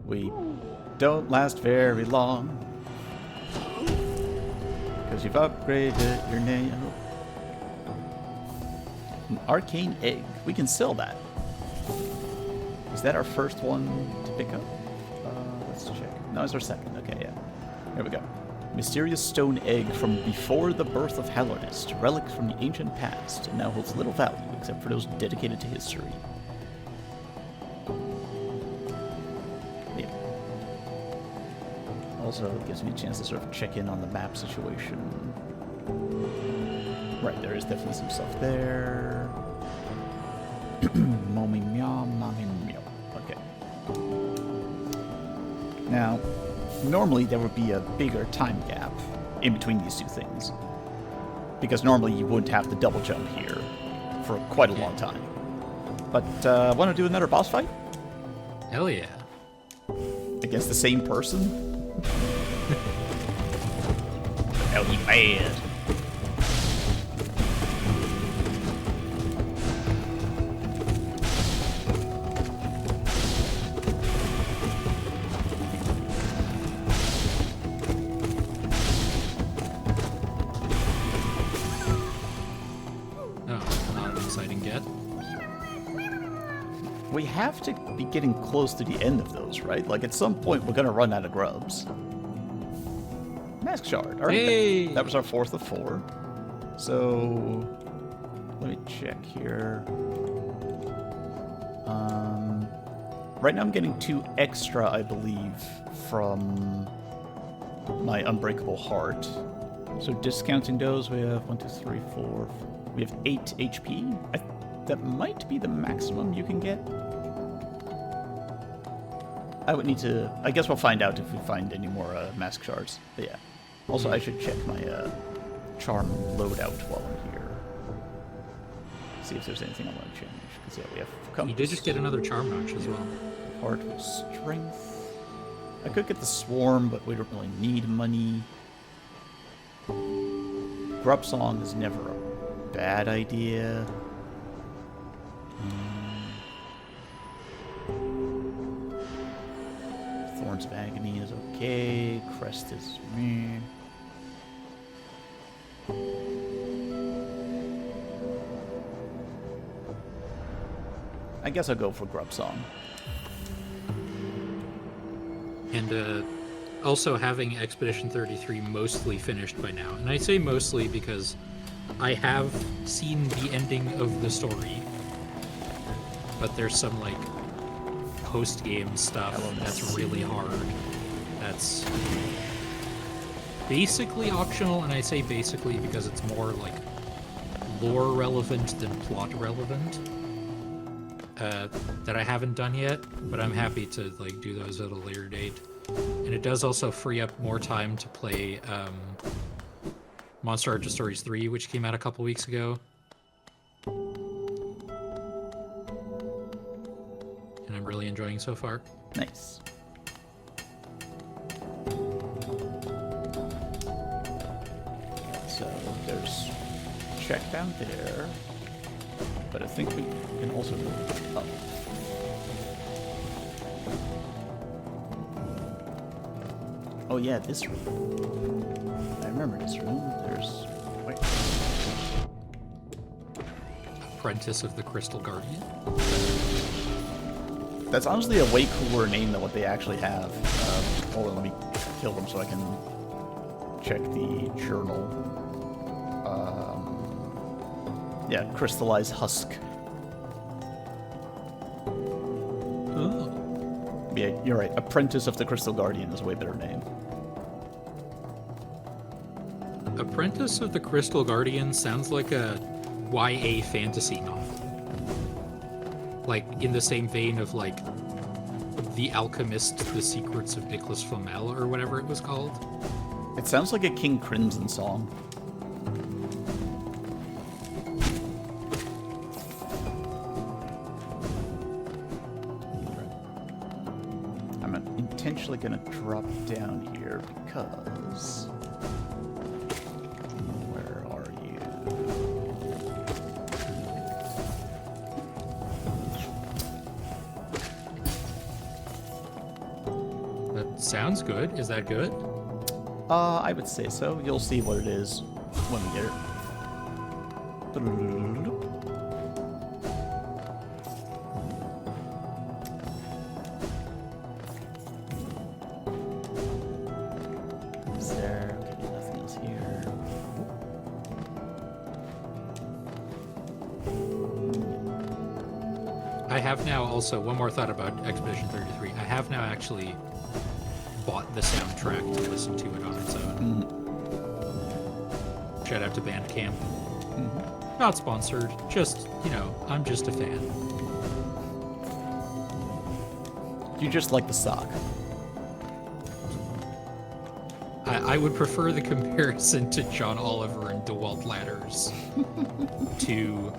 Speaker 2: We don't last very long. Because you've upgraded your name. An arcane egg. We can sell that. Is that our first one to pick up? Let's check. No, it's our second. Okay, yeah. Here we go. Mysterious stone egg from before the birth of Hallarnest, relic from the ancient past, and now holds little value except for those dedicated to history. Yeah. Also, it gives me a chance to sort of check in on the map situation. Right, there is definitely some stuff there. Mommy meow, mommy meow. Okay. Now, normally there would be a bigger time gap in between these two things. Because normally you wouldn't have to double jump here for quite a long time. But, want to do another boss fight?
Speaker 1: Hell yeah.
Speaker 2: Against the same person? That'll be bad. We have to be getting close to the end of those, right? Like, at some point, we're gonna run out of grubs. Mask shard. All right,
Speaker 1: hey!
Speaker 2: that was our 4th of 4. So, let me check here. Right now I'm getting 2 extra, I believe, from my Unbreakable Heart. So discounting those, we have 1, 2, 3, 4. We have 8 HP. That might be the maximum you can get. I would need to... I guess we'll find out if we find any more mask shards. But yeah. Also, I should check my charm loadout while I'm here. See if there's anything I want to change. Because yeah, we have...
Speaker 1: You did just get another charm notch as well.
Speaker 2: Heart with strength. I could get the swarm, but we don't really need money. Grub song is never a bad idea. Thorns of Agony is okay. Crest is meh. I guess I'll go for Grub Song.
Speaker 1: And also having Expedition 33 mostly finished by now. And I say mostly because I have seen the ending of the story. But there's some, like, post-game stuff that's really hard. That's basically optional, and I say basically because it's more, like, lore relevant than plot relevant. That I haven't done yet, but I'm happy to, like, do those at a later date. And it does also free up more time to play Monster Hunter Stories 3, which came out a couple weeks ago. And I'm really enjoying so far.
Speaker 2: Nice. So there's check down there, but I think we can also move up. Oh yeah, this room. I remember this room. There's... wait.
Speaker 1: Apprentice of the Crystal Guardian.
Speaker 2: That's honestly a way cooler name than what they actually have. Hold on, let me kill them so I can check the journal. Yeah, Crystallized Husk.
Speaker 1: Oh.
Speaker 2: Yeah, you're right. Apprentice of the Crystal Guardian is a way better name.
Speaker 1: Apprentice of the Crystal Guardian sounds like a YA fantasy novel. Like, in the same vein of, like, The Alchemist, The Secrets of Nicholas Flamel, or whatever it was called.
Speaker 2: It sounds like a King Crimson song. I'm intentionally gonna drop down here because... where are you?
Speaker 1: Sounds good. Is that good?
Speaker 2: I would say so. You'll see what it is when we get it. Is there...
Speaker 1: have now also, one more thought about Expedition 33. I have now actually bought the soundtrack to listen to it on its own. Shout out to Bandcamp. Not sponsored, just, I'm just a fan.
Speaker 2: You just like the sock.
Speaker 1: I would prefer the comparison to John Oliver and DeWalt Ladders to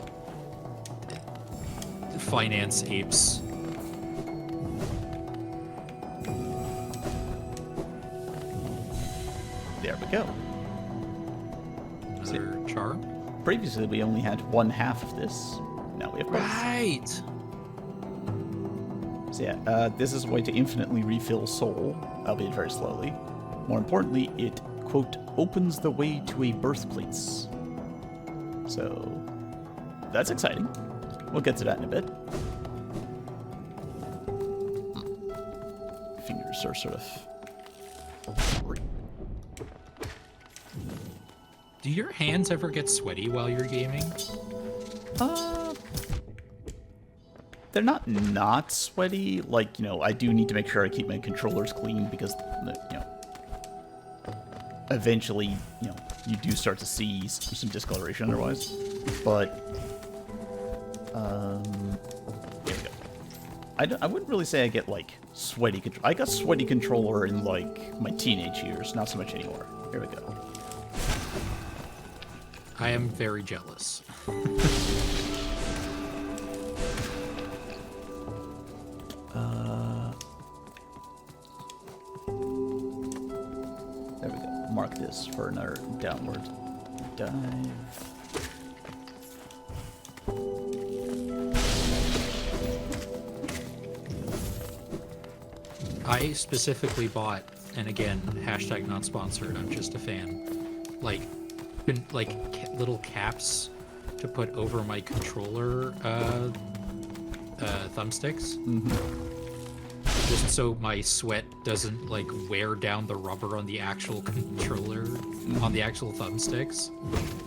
Speaker 1: Finance Apes.
Speaker 2: There we go.
Speaker 1: Another charm?
Speaker 2: Previously, we only had one half of this. Now we have both.
Speaker 1: Right!
Speaker 2: So yeah, this is a way to infinitely refill soul, albeit very slowly. More importantly, it, quote, opens the way to a birthplace. So, that's exciting. We'll get to that in a bit. Fingers are sort of...
Speaker 1: Do your hands ever get sweaty while you're gaming?
Speaker 2: They're not sweaty. Like, I do need to make sure I keep my controllers clean because, eventually, you do start to see some discoloration otherwise. But, there we go. I wouldn't really say I get, like, sweaty control. I got sweaty controller in, like, my teenage years. Not so much anymore. Here we go.
Speaker 1: I am very jealous.
Speaker 2: There we go. Mark this for another downward dive.
Speaker 1: I specifically bought, and again, hashtag not sponsored, I'm just a fan, like little caps to put over my controller thumbsticks. Just so my sweat doesn't like wear down the rubber on the actual controller, on the actual thumbsticks.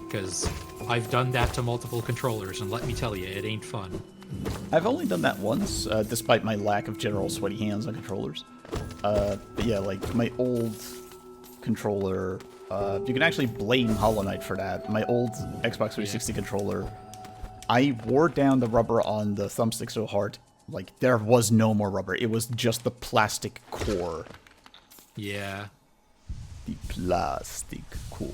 Speaker 1: Because I've done that to multiple controllers, and let me tell you, it ain't fun.
Speaker 2: I've only done that once, despite my lack of general sweaty hands on controllers. But yeah, like my old controller, you can actually blame Hollow Knight for that. My old Xbox 360 controller, I wore down the rubber on the thumbstick so hard, like there was no more rubber. It was just the plastic core.
Speaker 1: Yeah.
Speaker 2: The plastic core.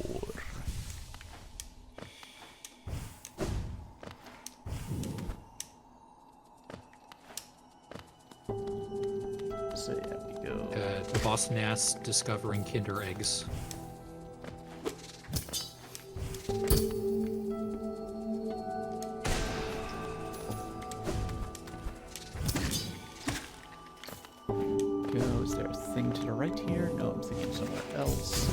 Speaker 2: So yeah, we go.
Speaker 1: Boss Nass discovering Kinder eggs.
Speaker 2: Is there a thing to the right here? No, I'm thinking somewhere else.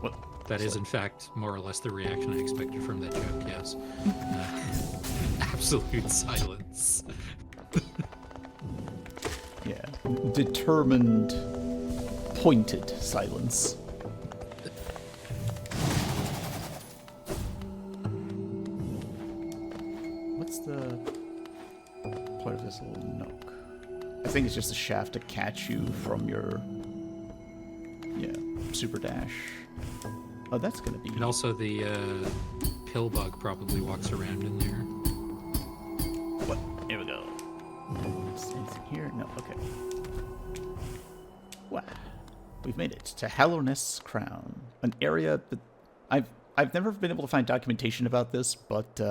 Speaker 2: What?
Speaker 1: That is, in fact, more or less the reaction I expected from that joke, yes. Absolute silence.
Speaker 2: Yeah. Determined, pointed silence. What's the point of this little nook? I think it's just a shaft to catch you from your, super dash. Oh, that's gonna be...
Speaker 1: And also the pill bug probably walks around in there.
Speaker 2: What? Here we go. Is anything here? No, okay. Wow. We've made it to Hallownest's Crown. An area that I've never been able to find documentation about this, but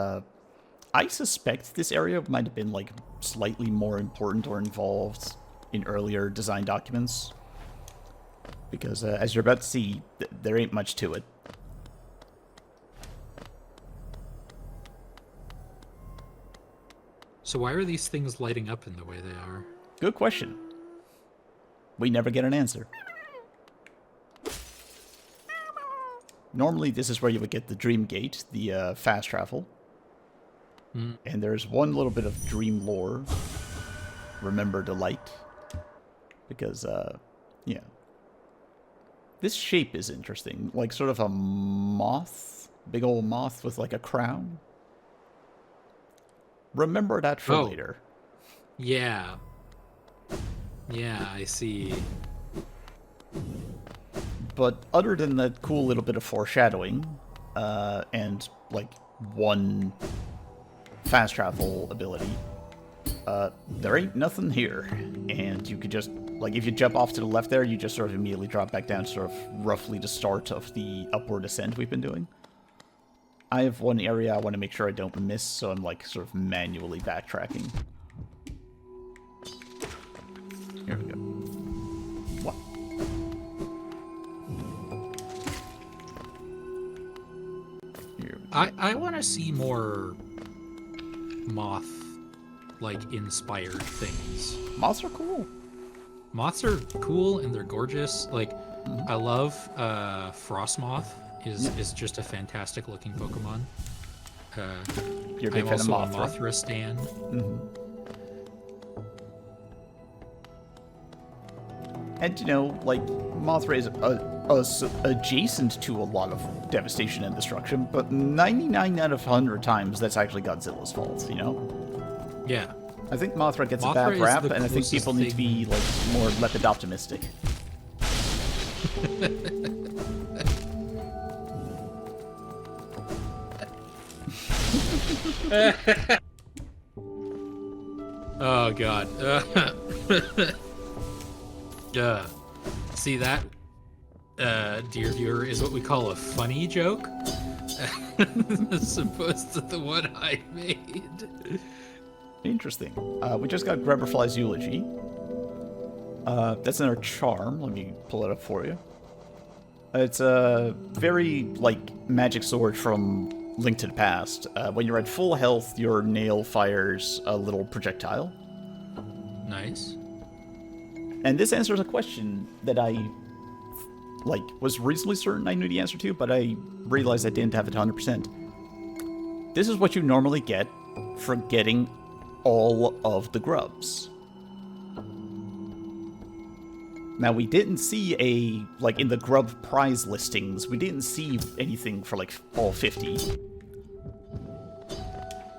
Speaker 2: I suspect this area might have been like slightly more important or involved in earlier design documents. Because as you're about to see, there ain't much to it.
Speaker 1: So why are these things lighting up in the way they are?
Speaker 2: Good question. We never get an answer. Normally, this is where you would get the Dream Gate, the fast travel. And there's one little bit of dream lore. Remember the light. Because, yeah. This shape is interesting. Like, sort of a moth. Big old moth with, like, a crown. Remember that for
Speaker 1: Oh.
Speaker 2: later.
Speaker 1: Yeah. Yeah, I see.
Speaker 2: But other than that cool little bit of foreshadowing, and like one fast travel ability, there ain't nothing here. And you could just, like, if you jump off to the left there, you just sort of immediately drop back down to sort of roughly the start of the upward ascent we've been doing. I have one area I want to make sure I don't miss, so I'm like sort of manually backtracking. Here we go. What? Here we go.
Speaker 1: I want to see more moth, like, inspired things.
Speaker 2: Moths are cool.
Speaker 1: Moths are cool and they're gorgeous. Like, I love Frost Moth is just a fantastic looking Pokemon.
Speaker 2: You're a big
Speaker 1: I'm
Speaker 2: fan of
Speaker 1: also a
Speaker 2: Mothra.
Speaker 1: Mothra stan.
Speaker 2: And, you know, like, Mothra is adjacent to a lot of devastation and destruction, but 99 out of 100 times that's actually Godzilla's fault, you know?
Speaker 1: Yeah.
Speaker 2: I think Mothra gets a
Speaker 1: Mothra
Speaker 2: bad
Speaker 1: is
Speaker 2: rap,
Speaker 1: the
Speaker 2: and I think people need to be, like, more lepid optimistic.
Speaker 1: Oh god. See that, dear viewer, is what we call a funny joke, as opposed to the one I made.
Speaker 2: Interesting. We just got Grabberfly's eulogy. That's another charm. Let me pull it up for you. It's a very, like, magic sword from Link to the Past. When you're at full health, your nail fires a little projectile.
Speaker 1: Nice.
Speaker 2: And this answers a question that I, like, was reasonably certain I knew the answer to, but I realized I didn't have it 100%. This is what you normally get for getting all of the grubs. Now, we didn't see like, in the grub prize listings, we didn't see anything for, like, all 50.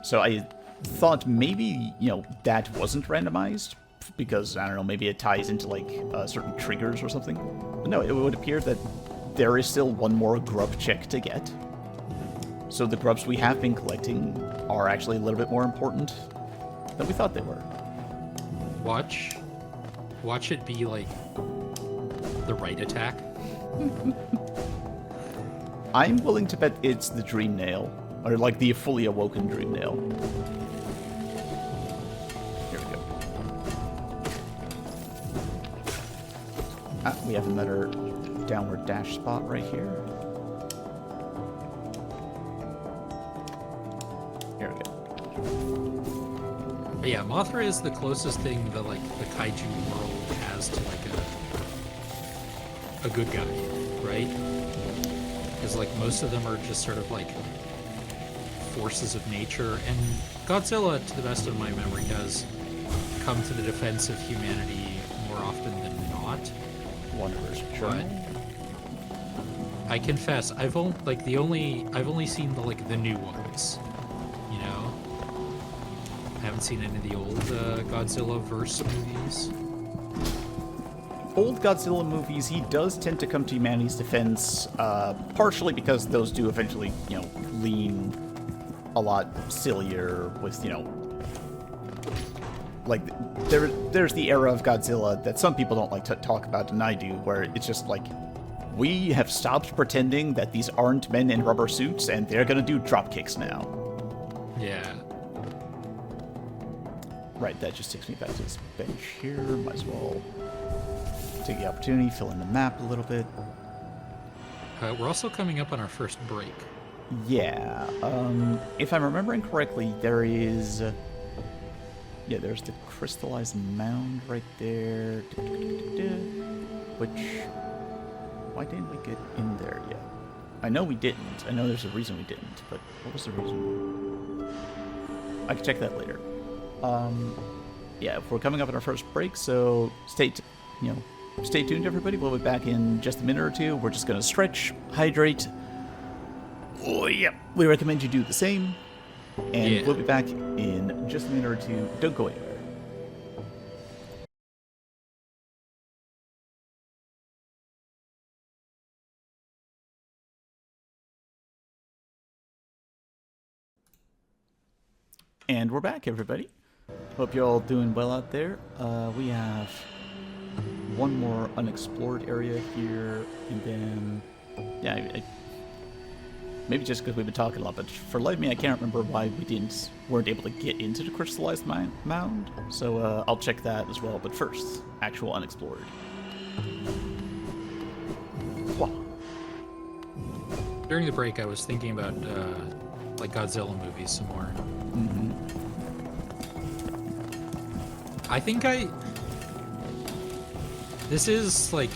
Speaker 2: So I thought maybe, you know, that wasn't randomized, because, I don't know, maybe it ties into, like, certain triggers or something. But no, it would appear that there is still one more grub check to get. So the grubs we have been collecting are actually a little bit more important than we thought they were.
Speaker 1: Watch it be like the right attack.
Speaker 2: I'm willing to bet it's the Dream Nail, or like the fully awoken Dream Nail. Here we go. Ah, we have another downward dash spot right here. Here we go.
Speaker 1: But yeah, Mothra is the closest thing that, like, the kaiju world has to, like, a good guy, right? Because, like, most of them are just sort of like forces of nature, and Godzilla, to the best of my memory, does come to the defense of humanity more often than not.
Speaker 2: Wanderer's
Speaker 1: But
Speaker 2: Journal.
Speaker 1: I confess, I've only seen the new ones, you know. I haven't seen any of the old Godzilla verse movies.
Speaker 2: Old Godzilla movies, he does tend to come to humanity's defense, partially because those do eventually, you know, lean a lot sillier with, you know, like, there's the era of Godzilla that some people don't like to talk about, and I do, where it's just like, we have stopped pretending that these aren't men in rubber suits, and they're gonna do drop kicks now.
Speaker 1: Yeah.
Speaker 2: Right, that just takes me back to this bench here. Might as well take the opportunity, fill in the map a little bit.
Speaker 1: We're also coming up on our first break.
Speaker 2: Yeah, if I'm remembering correctly, there is... yeah, there's the crystallized mound right there. Which... why didn't we get in there yet? I know we didn't. I know there's a reason we didn't, but what was the reason? I can check that later. Yeah, we're coming up on our first break, so stay tuned, everybody. We'll be back in just a minute or two. We're just gonna stretch, hydrate. Oh, yeah. We recommend you do the same. And
Speaker 1: Yeah.
Speaker 2: we'll be back in just a minute or two. Don't go anywhere. And we're back, everybody. Hope you're all doing well out there. We have one more unexplored area here, and then, yeah, maybe just because we've been talking a lot, but for life of me, I can't remember why we weren't able to get into the crystallized mound. So I'll check that as well. But first, actual unexplored. Wow.
Speaker 1: During the break, I was thinking about like Godzilla movies some more.
Speaker 2: Mm-hmm.
Speaker 1: I think this is like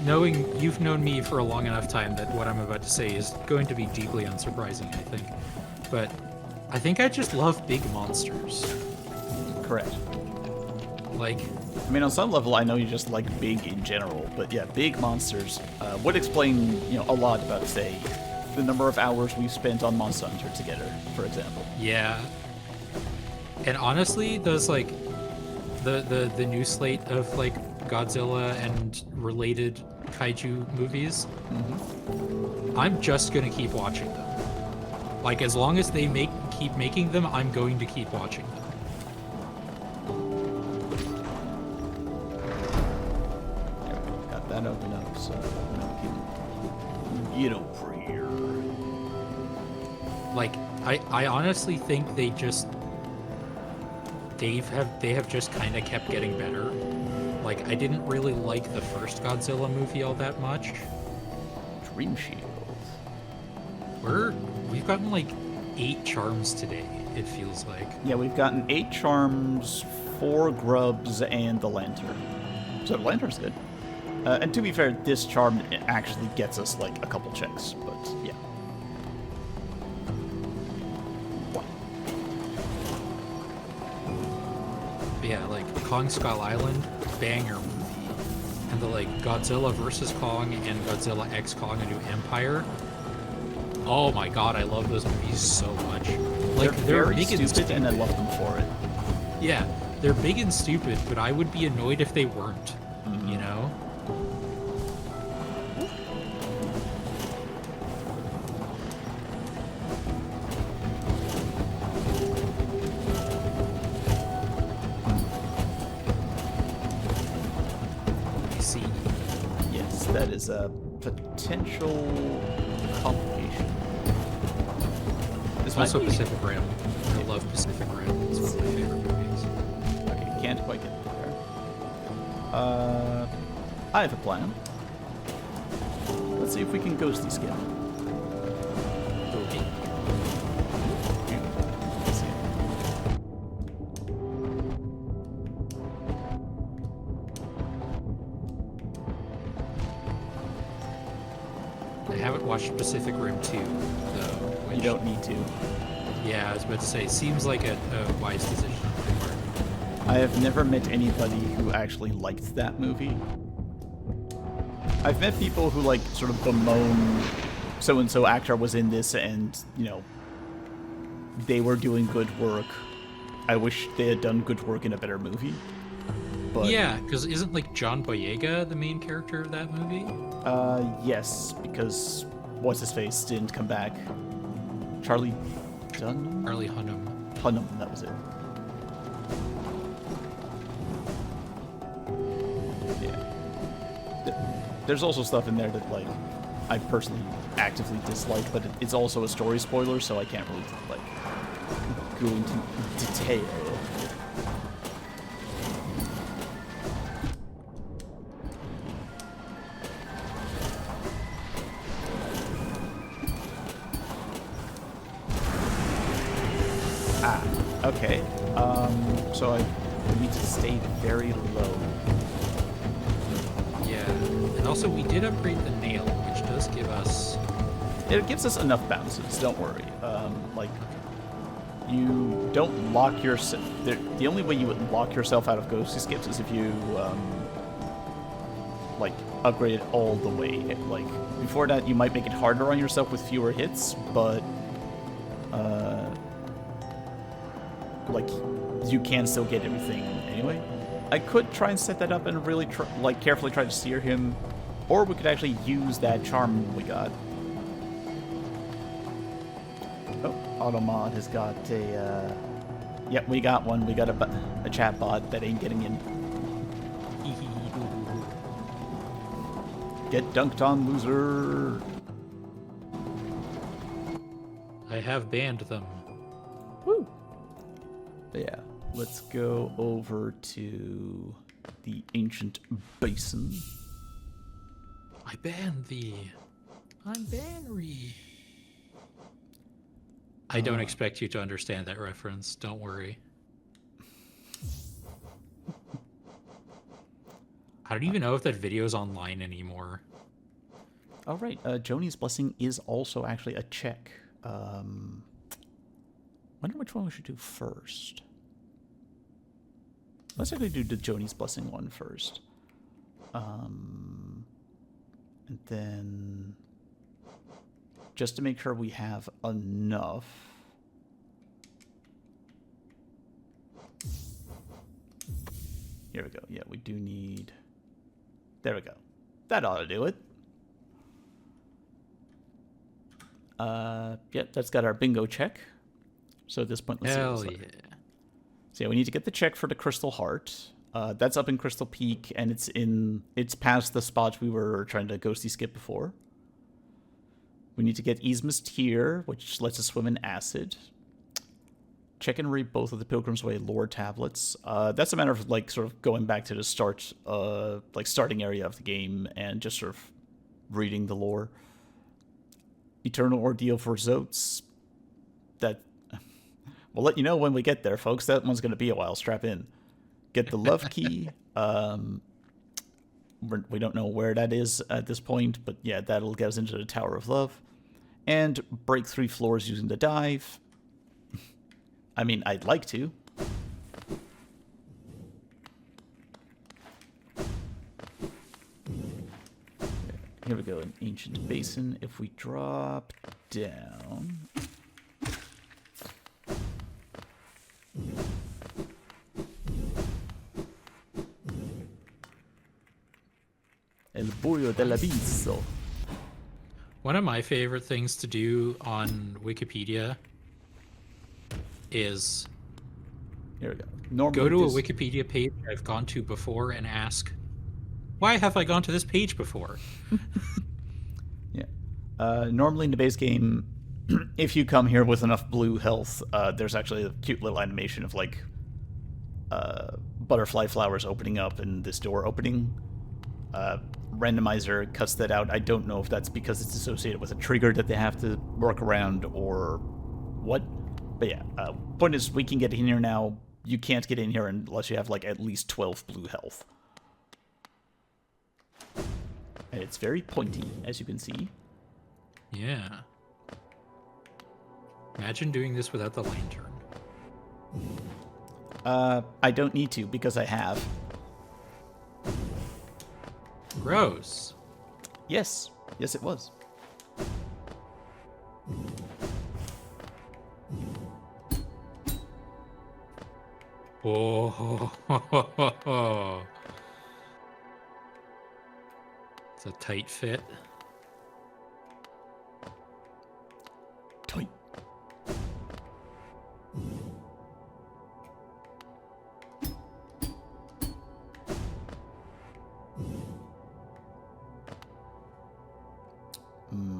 Speaker 1: knowing you've known me for a long enough time that what I'm about to say is going to be deeply unsurprising, I think. But I think I just love big monsters.
Speaker 2: Correct.
Speaker 1: Like,
Speaker 2: I mean, on some level, I know you just like big in general, but yeah, big monsters would explain, a lot about, say, the number of hours we've spent on Monster Hunter together, for example.
Speaker 1: yeah. And honestly, those like the new slate of like Godzilla and related kaiju movies, I'm just gonna keep watching them. Like, as long as they keep making them, I'm going to keep watching them.
Speaker 2: There we go. Got that open up, so now we can get over here.
Speaker 1: Like, I honestly think they have just kind of kept getting better. Like, I didn't really like the first Godzilla movie all that much.
Speaker 2: Dream Shield.
Speaker 1: We've gotten like 8 charms today, it feels like.
Speaker 2: Yeah, we've gotten 8 charms, 4 grubs, and the lantern. So the lantern's good. And to be fair, this charm actually gets us like a couple checks, but yeah.
Speaker 1: But yeah, like Kong Skull Island, banger movie. And the like Godzilla vs. Kong and Godzilla X Kong: A New Empire. Oh my god, I love those movies so much. Like,
Speaker 2: they're very
Speaker 1: big and
Speaker 2: stupid, and I love them for it.
Speaker 1: Yeah, they're big and stupid, but I would be annoyed if they weren't. You know? I see.
Speaker 2: Yes, that is a potential complication. This might
Speaker 1: Also
Speaker 2: be...
Speaker 1: Pacific Rim. I love Pacific Rim. It's one of my favorite movies.
Speaker 2: Okay, can't quite get there. I have a plan. Let's see if we can ghosty skin.
Speaker 1: Okay.
Speaker 2: Let's see.
Speaker 1: I haven't watched Pacific Rim 2, though. Which,
Speaker 2: You don't need to.
Speaker 1: Yeah, I was about to say, seems like a wise decision on my part.
Speaker 2: I have never met anybody who actually liked that movie. I've met people who, like, sort of bemoan so-and-so actor was in this and, they were doing good work. I wish they had done good work in a better movie. But,
Speaker 1: Yeah, because isn't, like, John Boyega the main character of that movie?
Speaker 2: yes, because what's-his-face didn't come back. Charlie Dunham?
Speaker 1: Charlie Hunnam.
Speaker 2: Hunnam, that was it. There's also stuff in there that, like, I personally actively dislike, but it's also a story spoiler, so I can't really, like, go into detail. Ah, okay. So I need to stay very low.
Speaker 1: Yeah. And also, we did upgrade the nail, which does give us...
Speaker 2: It gives us enough bounces, don't worry. Like, you don't lock yourself... The only way you would lock yourself out of ghosty skips is if you, like, upgrade it all the way. Like, before that, you might make it harder on yourself with fewer hits, but, like, you can still get everything anyway. I could try and set that up and really, carefully try to steer him, or we could actually use that charm we got. Oh, Automod has got a, yep, we got one. We got a chat bot that ain't getting in. Get dunked on, loser.
Speaker 1: I have banned them.
Speaker 2: Woo. But yeah, let's go over to the ancient basin.
Speaker 1: I banned thee. I'm bannery. I don't expect you to understand that reference. Don't worry. I don't even know if that video's online anymore.
Speaker 2: All right, Joni's Blessing is also actually a check. Wonder which one we should do first. Let's actually do the Joni's Blessing one first. And then, just to make sure we have enough. Here we go. Yeah, we do need... There we go. That ought to do it. Yep, that's got our bingo check. So at this point, let's
Speaker 1: Hell
Speaker 2: see.
Speaker 1: yeah.
Speaker 2: So yeah, we need to get the check for the Crystal Heart. That's up in Crystal Peak, and it's past the spot we were trying to ghosty skip before. We need to get Yzma's Tear, which lets us swim in acid. Check and read both of the Pilgrim's Way lore tablets. That's a matter of like sort of going back to the start, like starting area of the game, and just sort of reading the lore. Eternal Ordeal for Zotes. That we'll let you know when we get there, folks. That one's going to be a while. Strap in. Get the Love Key. We don't know where that is at this point, but yeah, that'll get us into the Tower of Love. And break 3 floors using the dive. I mean, I'd like to. Here we go, an ancient basin. If we drop down... El Buio dell'Abisso.
Speaker 1: One of my favorite things to do on Wikipedia is
Speaker 2: Here we go. Normally
Speaker 1: go to a Wikipedia page I've gone to before and ask, why have I gone to this page before?
Speaker 2: Yeah. Normally in the base game, if you come here with enough blue health, there's actually a cute little animation of like butterfly flowers opening up and this door opening. Randomizer cuts that out. I don't know if that's because it's associated with a trigger that they have to work around or what. But yeah, point is we can get in here now. You can't get in here unless you have like at least 12 blue health. And it's very pointy, as you can see.
Speaker 1: Yeah. Imagine doing this without the lantern.
Speaker 2: I don't need to because I have.
Speaker 1: Gross.
Speaker 2: Yes. Yes, it was.
Speaker 1: Oh. It's a tight fit.
Speaker 2: Tight.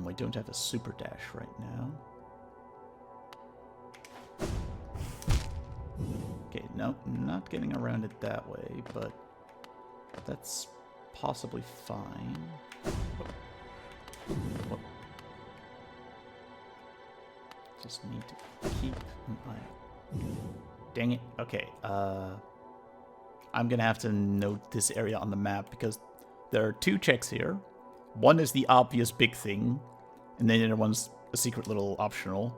Speaker 2: I don't have a super dash right now. Okay, no, not getting around it that way, but that's possibly fine. Whoa. Just need to keep an eye. Dang it. Okay, I'm gonna have to note this area on the map because there are 2 checks here. One is the obvious big thing, and then the other one's a secret little optional.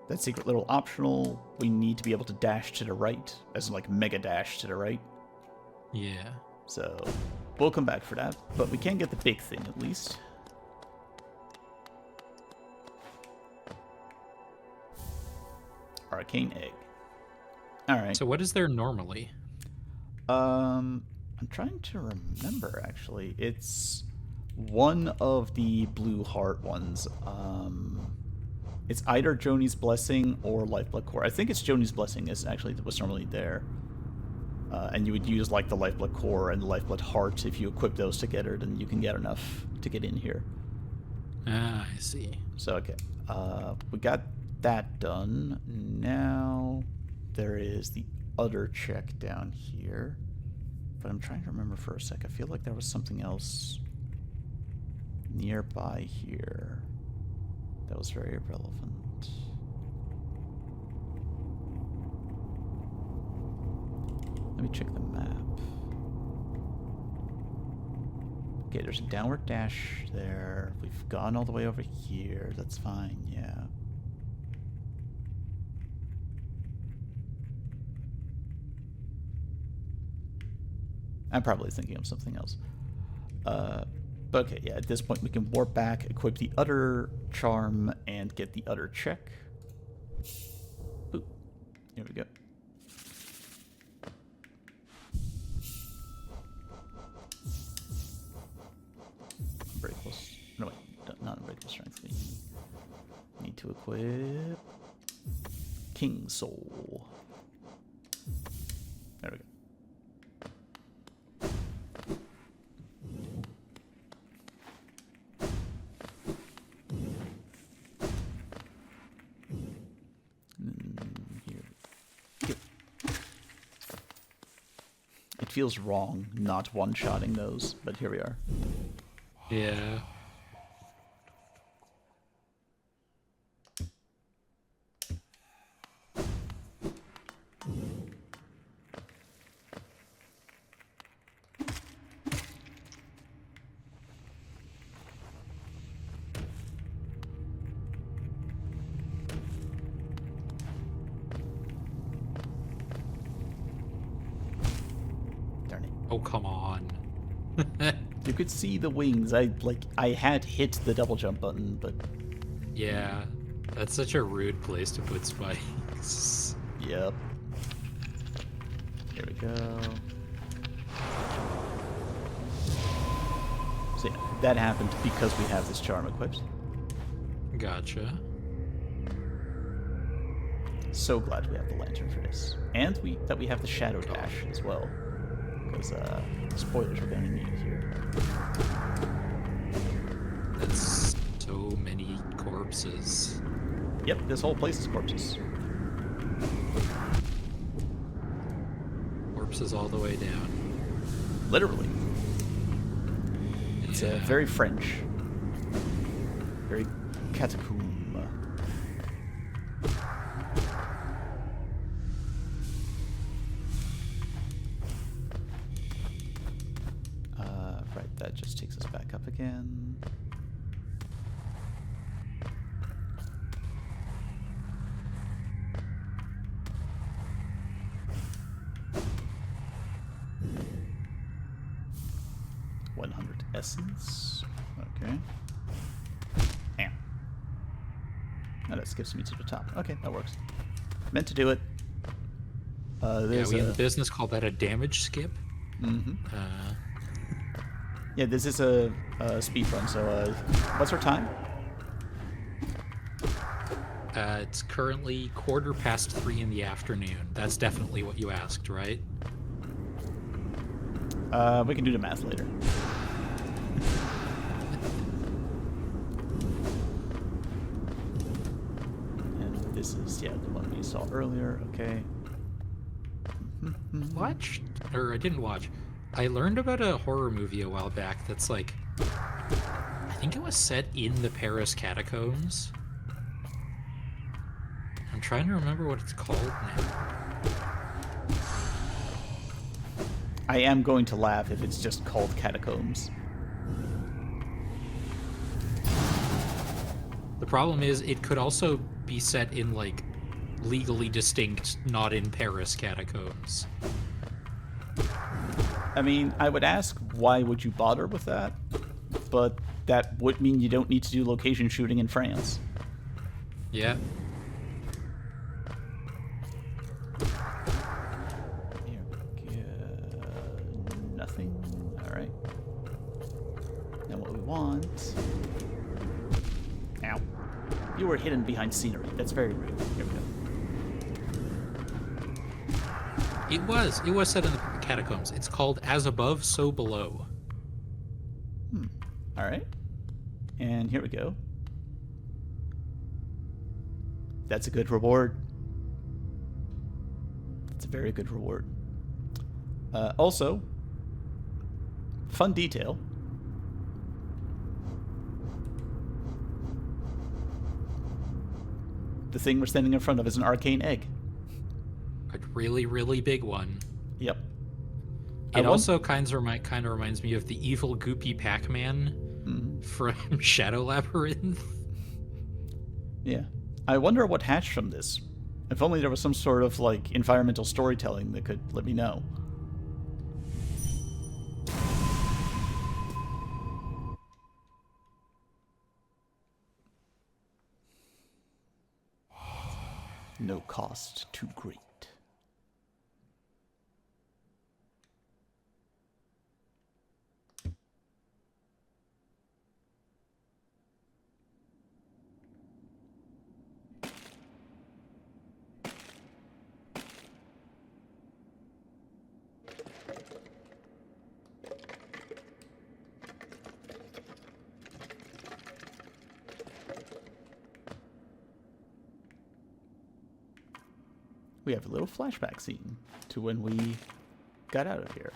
Speaker 2: That secret little optional, we need to be able to dash to the right, as in like mega dash to the right.
Speaker 1: Yeah.
Speaker 2: So, we'll come back for that, but we can get the big thing at least. Arcane egg. Alright.
Speaker 1: So what is there normally?
Speaker 2: I'm trying to remember, actually. It's one of the blue heart ones. It's either Joni's Blessing or Lifeblood Core. I think it's Joni's Blessing is actually what's normally there. And you would use like the Lifeblood Core and the Lifeblood Heart. If you equip those together, then you can get enough to get in here.
Speaker 1: Ah, I see.
Speaker 2: So, okay. We got that done. Now there is the other check down here. But I'm trying to remember for a sec. I feel like there was something else nearby here that was very irrelevant. Let me check the map. Okay, there's a downward dash there. We've gone all the way over here. That's fine, yeah. I'm probably thinking of something else. But okay, yeah, at this point we can warp back, equip the other charm, and get the other check. Boop. Here we go. Unbreakable. No, wait, not unbreakable strength. We need to equip King Soul. There we go. It feels wrong not one-shotting those, but here we are.
Speaker 1: Yeah.
Speaker 2: Darn it.
Speaker 1: Oh, come on.
Speaker 2: You could see the wings. I had hit the double jump button, but
Speaker 1: Yeah, that's such a rude place to put spikes.
Speaker 2: yep. Here we go. So yeah, that happened because we have this charm equipped.
Speaker 1: Gotcha.
Speaker 2: So glad we have the lantern for this, and that we have the shadow dash as well. Because spoilers, we're gonna need it here.
Speaker 1: That's so many corpses.
Speaker 2: Yep, this whole place is corpses.
Speaker 1: Corpses all the way down.
Speaker 2: Literally. It's
Speaker 1: Yeah.
Speaker 2: very French. Very catacomb. Right, that just takes us back up again. Essence. Okay. Bam. Oh, that skips me to the top. Okay, that works. Meant to do it.
Speaker 1: Yeah,
Speaker 2: There's
Speaker 1: we in the business call that a damage skip.
Speaker 2: Mm-hmm. Yeah, this is a speed run, so what's our time?
Speaker 1: It's currently 3:15 in the afternoon. That's definitely what you asked, right?
Speaker 2: We can do the math later. And this is, yeah, the one we saw earlier. Okay.
Speaker 1: Watched, or I didn't watch. I learned about a horror movie a while back that's like, I think it was set in the Paris catacombs. I'm trying to remember what it's called now.
Speaker 2: I am going to laugh if it's just called Catacombs.
Speaker 1: The problem is it could also be set in like legally distinct, not in Paris catacombs.
Speaker 2: I mean, I would ask why would you bother with that, but that would mean you don't need to do location shooting in France.
Speaker 1: Yeah.
Speaker 2: want... Ow. You were hidden behind scenery. That's very rude. Here we go.
Speaker 1: It was set in the catacombs. It's called As Above, So Below.
Speaker 2: Alright. And here we go. That's a good reward. That's a very good reward. Also, fun detail. The thing we're standing in front of is an arcane egg.
Speaker 1: A really, really big one.
Speaker 2: Yep.
Speaker 1: It also kind of reminds me of the evil goopy Pac-Man from Shadow Labyrinth.
Speaker 2: Yeah. I wonder what hatched from this. If only there was some sort of, like, environmental storytelling that could let me know. No cost too great. We have a little flashback scene to when we got out of here.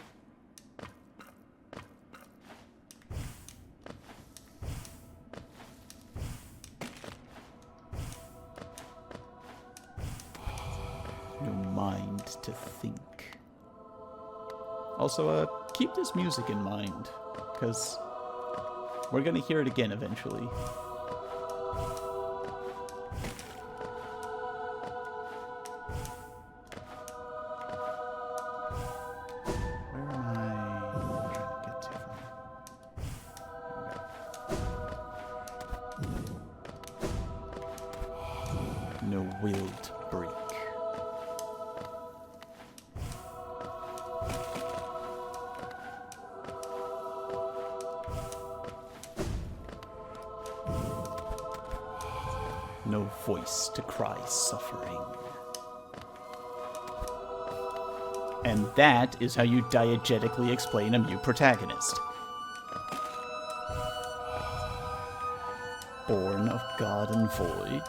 Speaker 2: No mind to think. Also, keep this music in mind, because we're gonna hear it again eventually. No will to break. No voice to cry suffering. And that is how you diegetically explain a mute protagonist. Born of God and void.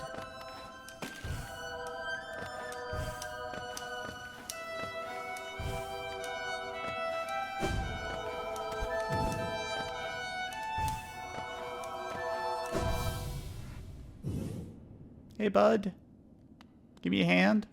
Speaker 2: Hey, bud. Give me a hand.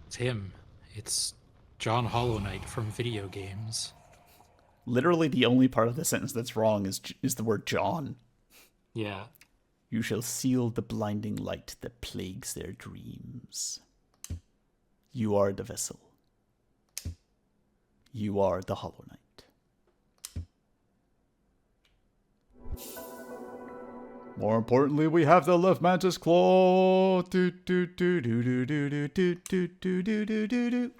Speaker 1: It's him. It's John Hollow Knight from video games.
Speaker 2: Literally the only part of the sentence that's wrong is the word John.
Speaker 1: Yeah.
Speaker 2: You shall seal the blinding light that plagues their dreams. You are the vessel. You are the Hollow Knight. More importantly, we have the left mantis claw. Do, do, do, do, do, do, do, do, do, do, do, do, do.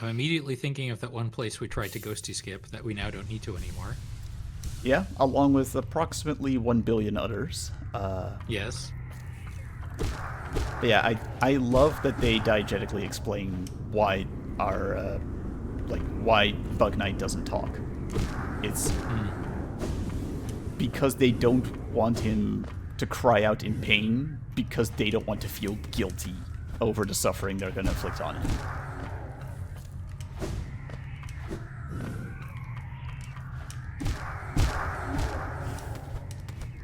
Speaker 1: I'm immediately thinking of that one place we tried to ghosty skip that we now don't need to anymore.
Speaker 2: Yeah, along with approximately 1 billion others.
Speaker 1: Yes.
Speaker 2: But yeah, I love that they diegetically explain why our, why Bug Knight doesn't talk. It's because they don't want him to cry out in pain, because they don't want to feel guilty over the suffering they're going to inflict on him.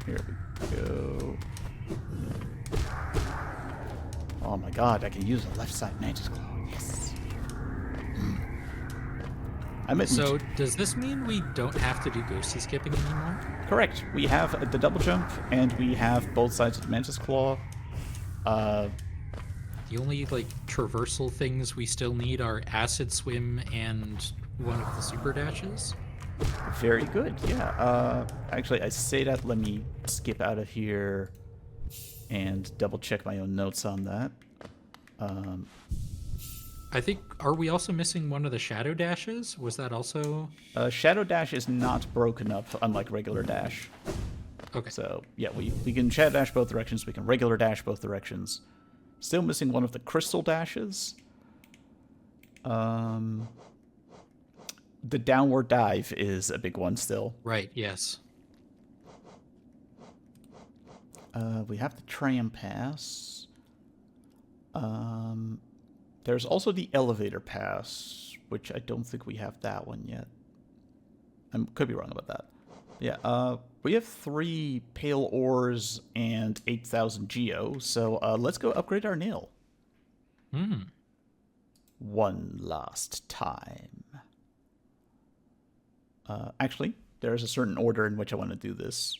Speaker 2: Here we go. Oh my god, I can use the left side Mantis Claw. Yes.
Speaker 1: So, does this mean we don't have to do ghosty skipping anymore?
Speaker 2: Correct. We have the double jump, and we have both sides of the Mantis Claw.
Speaker 1: The only, traversal things we still need are Acid Swim and one of the super dashes.
Speaker 2: Very good, yeah. Actually, I say that, let me skip out of here. And double check my own notes on that.
Speaker 1: I think, are we also missing one of the shadow dashes? Was that also...
Speaker 2: Shadow dash is not broken up, unlike regular dash.
Speaker 1: Okay.
Speaker 2: So, yeah, we can shadow dash both directions. We can regular dash both directions. Still missing one of the crystal dashes. The downward dive is a big one still.
Speaker 1: Right, yes.
Speaker 2: We have the tram pass. There's also the elevator pass, which I don't think we have that one yet. I could be wrong about that. Yeah, we have 3 pale ores and 8,000 geo, so let's go upgrade our nail. One last time. Actually, there's a certain order in which I want to do this.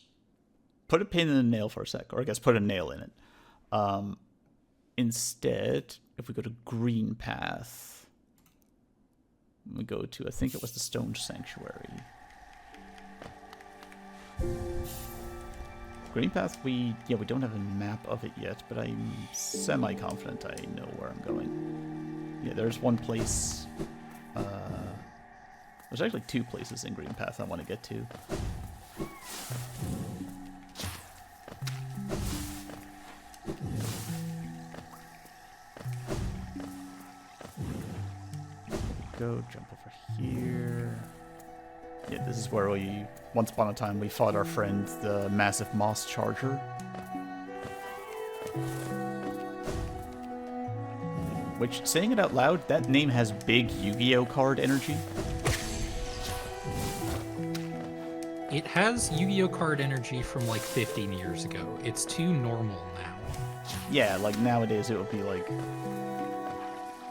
Speaker 2: Put a pin in the nail for a sec, or I guess put a nail in it. Instead, if we go to green path, we go to, I think it was the Stone Sanctuary. Green path, we don't have a map of it yet, but I'm semi-confident I know where I'm going. Yeah, there's one place, there's actually 2 places in green path I want to get to. Go jump over here. Yeah, this is where we, once upon a time, we fought our friend, the massive moss charger. Which, saying it out loud, that name has big Yu-Gi-Oh card energy.
Speaker 1: It has Yu-Gi-Oh card energy from like 15 years ago. It's too normal now.
Speaker 2: Yeah, like nowadays it would be like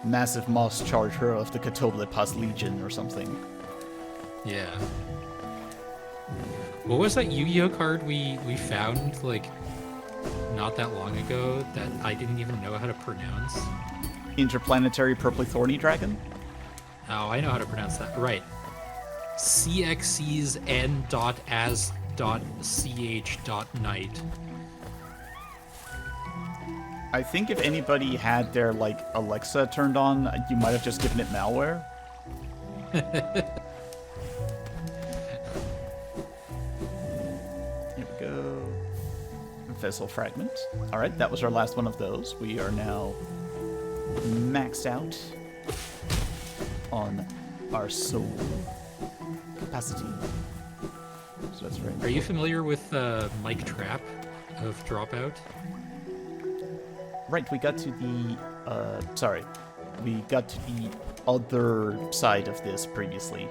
Speaker 2: massive moss charger of the Catoblepas Legion or something.
Speaker 1: Yeah. What was that Yu-Gi-Oh card we found like not that long ago that I didn't even know how to pronounce?
Speaker 2: Interplanetary Purply Thorny Dragon?
Speaker 1: Oh, I know how to pronounce that. Right. CXC's n.as.ch.night.
Speaker 2: I think if anybody had their, like, Alexa turned on, you might have just given it malware. Here we go. Vessel Fragment. Alright, that was our last one of those. We are now maxed out on our soul capacity. So that's very
Speaker 1: Are you familiar with Mike Trapp of Dropout?
Speaker 2: Right, we got to the, we got to the other side of this previously.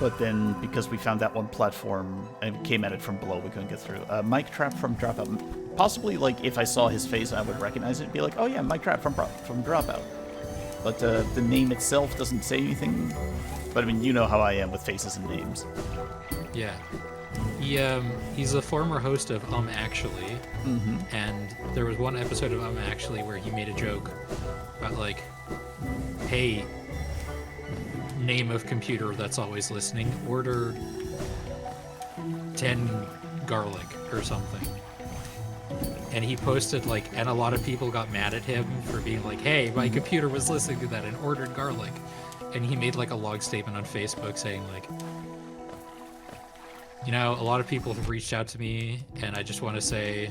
Speaker 2: But then, because we found that one platform and came at it from below, we couldn't get through. Mike Trapp from Dropout. Possibly, like, if I saw his face, I would recognize it and be like, oh yeah, Mike Trapp from Dropout. But the name itself doesn't say anything. But I mean, you know how I am with faces and names.
Speaker 1: Yeah. He's a former host of Actually, and there was one episode of Actually where he made a joke about like, hey, name of computer that's always listening, order 10 garlic or something. And he posted like, and a lot of people got mad at him for being like, hey, my computer was listening to that and ordered garlic. And he made like a log statement on Facebook saying like, you know, a lot of people have reached out to me, and I just want to say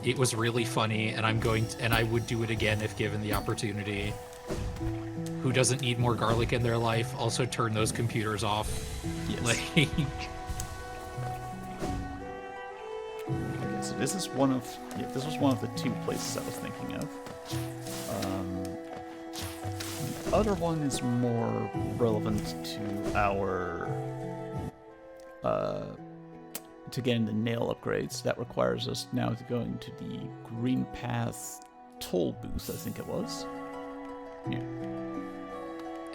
Speaker 1: it was really funny, and and I would do it again if given the opportunity. Who doesn't need more garlic in their life? Also, turn those computers off.
Speaker 2: Yes.
Speaker 1: Like,
Speaker 2: okay, so this is one of this was one of the 2 places I was thinking of. The other one is more relevant to our to getting the nail upgrades. That requires us now to go into the Green Path toll booth, I think it was. Yeah.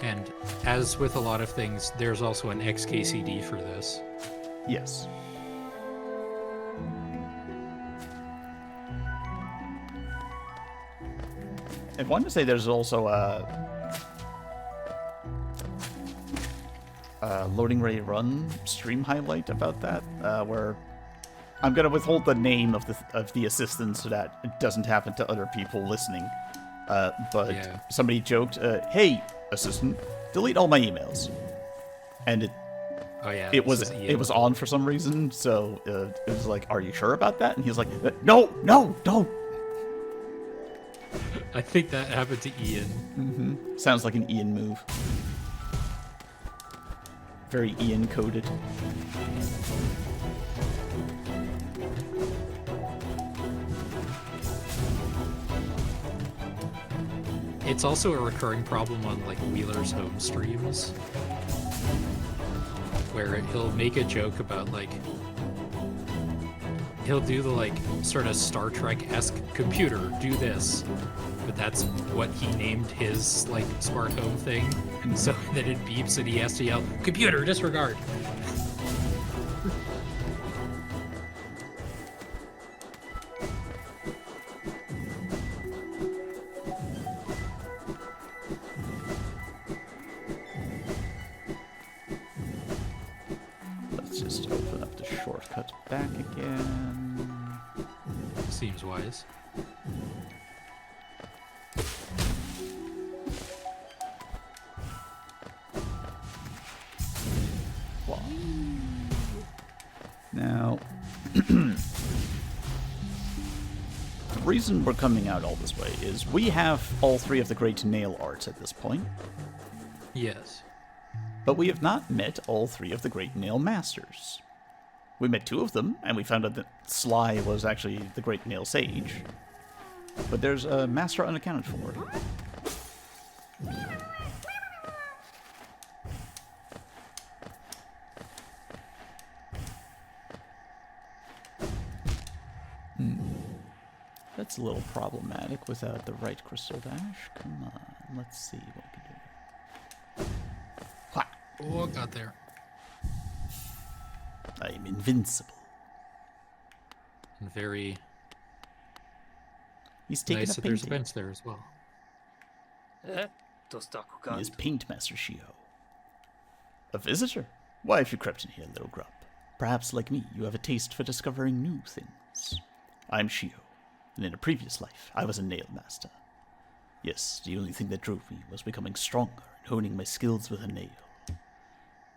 Speaker 1: and as with a lot of things, there's also an XKCD for this.
Speaker 2: Yes. I wanted to say there's also loading ready run stream highlight about that, where I'm gonna withhold the name of the assistant so that it doesn't happen to other people listening. But
Speaker 1: Yeah.
Speaker 2: somebody joked, "Hey, assistant, delete all my emails," and
Speaker 1: Oh yeah.
Speaker 2: it
Speaker 1: this is
Speaker 2: it was on for some reason. So it was like, "Are you sure about that?" And he was like, "No, don't."
Speaker 1: I think that happened to Ian.
Speaker 2: Sounds like an Ian move. Very Ian coded.
Speaker 1: It's also a recurring problem on like Wheeler's home streams, where he'll make a joke about like he'll do the like sort of Star Trek-esque computer do this, but that's what he named his like smart home thing. And so then it beeps and he has to yell, "Computer, disregard."
Speaker 2: Let's just open up the shortcut back again.
Speaker 1: Seems wise.
Speaker 2: Wow. Now, the reason we're coming out all this way is we have all three of the great nail arts at this point,
Speaker 1: Yes.
Speaker 2: but we have not met all three of the great nail masters. We met two of them, and we found out that Sly was actually the great nail sage. But there's a master unaccounted for. That's a little problematic without the right crystal dash. Come on, let's see what we can do. Ha!
Speaker 1: Oh, got there.
Speaker 2: I'm invincible.
Speaker 1: And very
Speaker 2: He's taking
Speaker 1: nice
Speaker 2: a
Speaker 1: that there's a
Speaker 2: painting.
Speaker 1: bench there as well.
Speaker 2: He is Paint Master Shio. A visitor? Why have you crept in here, little grub? Perhaps, like me, you have a taste for discovering new things. I'm Shio, and in a previous life, I was a nail master. Yes, the only thing that drove me was becoming stronger and honing my skills with a nail.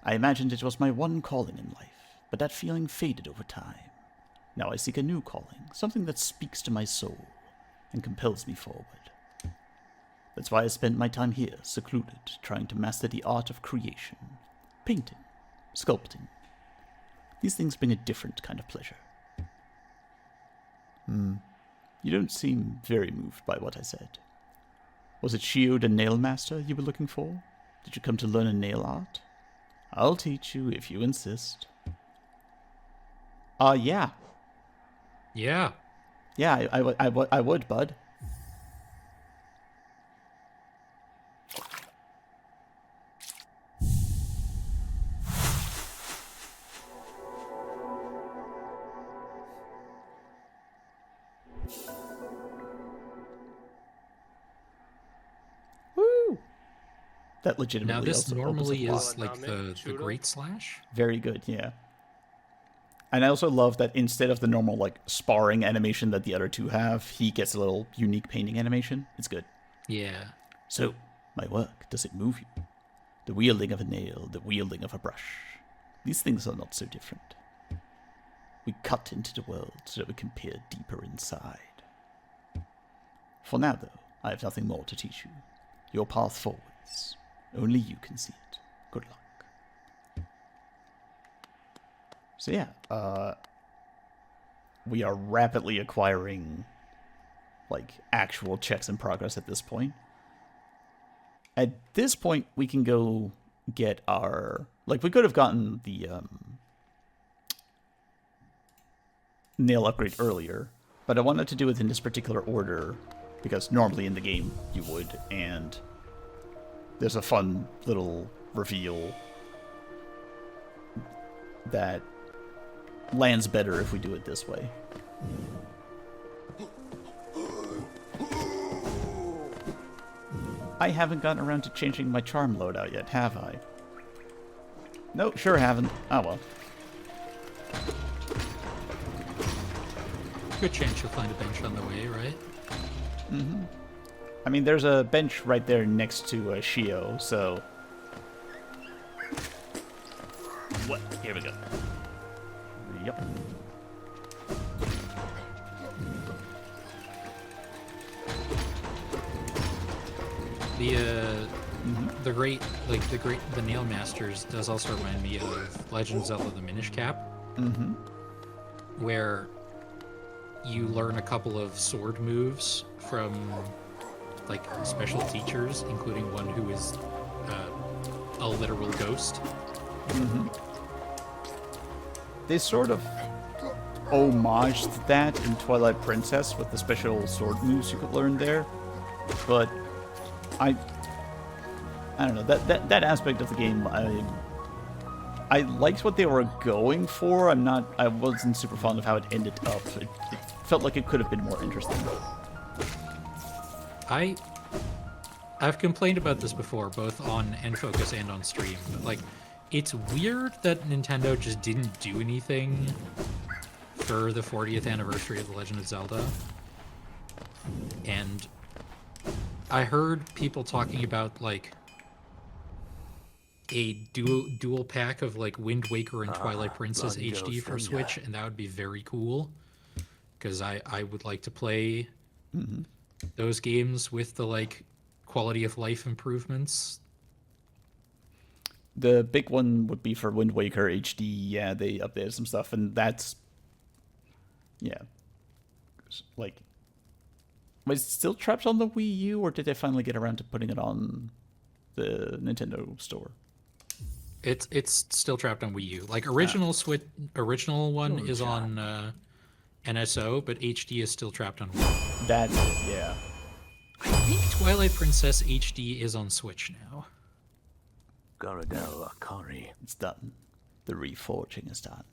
Speaker 2: I imagined it was my one calling in life, but that feeling faded over time. Now I seek a new calling, something that speaks to my soul and compels me forward. That's why I spent my time here, secluded, trying to master the art of creation. Painting, sculpting. These things bring a different kind of pleasure. You don't seem very moved by what I said. Was it Shio the nail master you were looking for? Did you come to learn a nail art? I'll teach you if you insist. Yeah.
Speaker 1: Yeah.
Speaker 2: Yeah, I would, bud. Woo! That legitimately
Speaker 1: Now this
Speaker 2: also opens
Speaker 1: normally
Speaker 2: up a
Speaker 1: is like the great slash.
Speaker 2: Very good, yeah. And I also love that instead of the normal, like, sparring animation that the other two have, he gets a little unique painting animation. It's good.
Speaker 1: Yeah.
Speaker 2: So, my work, does it move you? The wielding of a nail, the wielding of a brush. These things are not so different. We cut into the world so that we can peer deeper inside. For now, though, I have nothing more to teach you. Your path forwards. Only you can see it. Good luck. So yeah, we are rapidly acquiring, like, actual checks in progress at this point. At this point, we can go get our... Like, we could have gotten the nail upgrade earlier, but I wanted to do it in this particular order, because normally in the game you would, and there's a fun little reveal that lands better if we do it this way. I haven't gotten around to changing my charm loadout yet, have I? No, sure haven't. Oh well.
Speaker 1: Good chance you'll find a bench on the way, right?
Speaker 2: I mean, there's a bench right there next to Shio, so... What? Here we go. Yep.
Speaker 1: The Nail Masters does also remind me of Legend of Zelda: The Minish Cap, where you learn a couple of sword moves from like special teachers, including one who is a literal ghost.
Speaker 2: They sort of homaged that in Twilight Princess with the special sword moves you could learn there, but I don't know, that aspect of the game, I liked what they were going for. I wasn't super fond of how it ended up. It felt like it could have been more interesting.
Speaker 1: I've complained about this before, both on N-Focus and on stream, but like, it's weird that Nintendo just didn't do anything for the 40th anniversary of The Legend of Zelda. And I heard people talking about like a dual pack of like Wind Waker and Twilight Princess HD for Switch, and that would be very cool, because I would like to play those games with the like quality of life improvements.
Speaker 2: The big one would be for Wind Waker HD. Yeah, they updated some stuff, and that's... Yeah. Like... Was it still trapped on the Wii U, or did they finally get around to putting it on the Nintendo store?
Speaker 1: It's still trapped on Wii U. Like, original one is on NSO, but HD is still trapped on Wii.
Speaker 2: That's it, yeah.
Speaker 1: I think Twilight Princess HD is on Switch now.
Speaker 2: It's done. The reforging is done.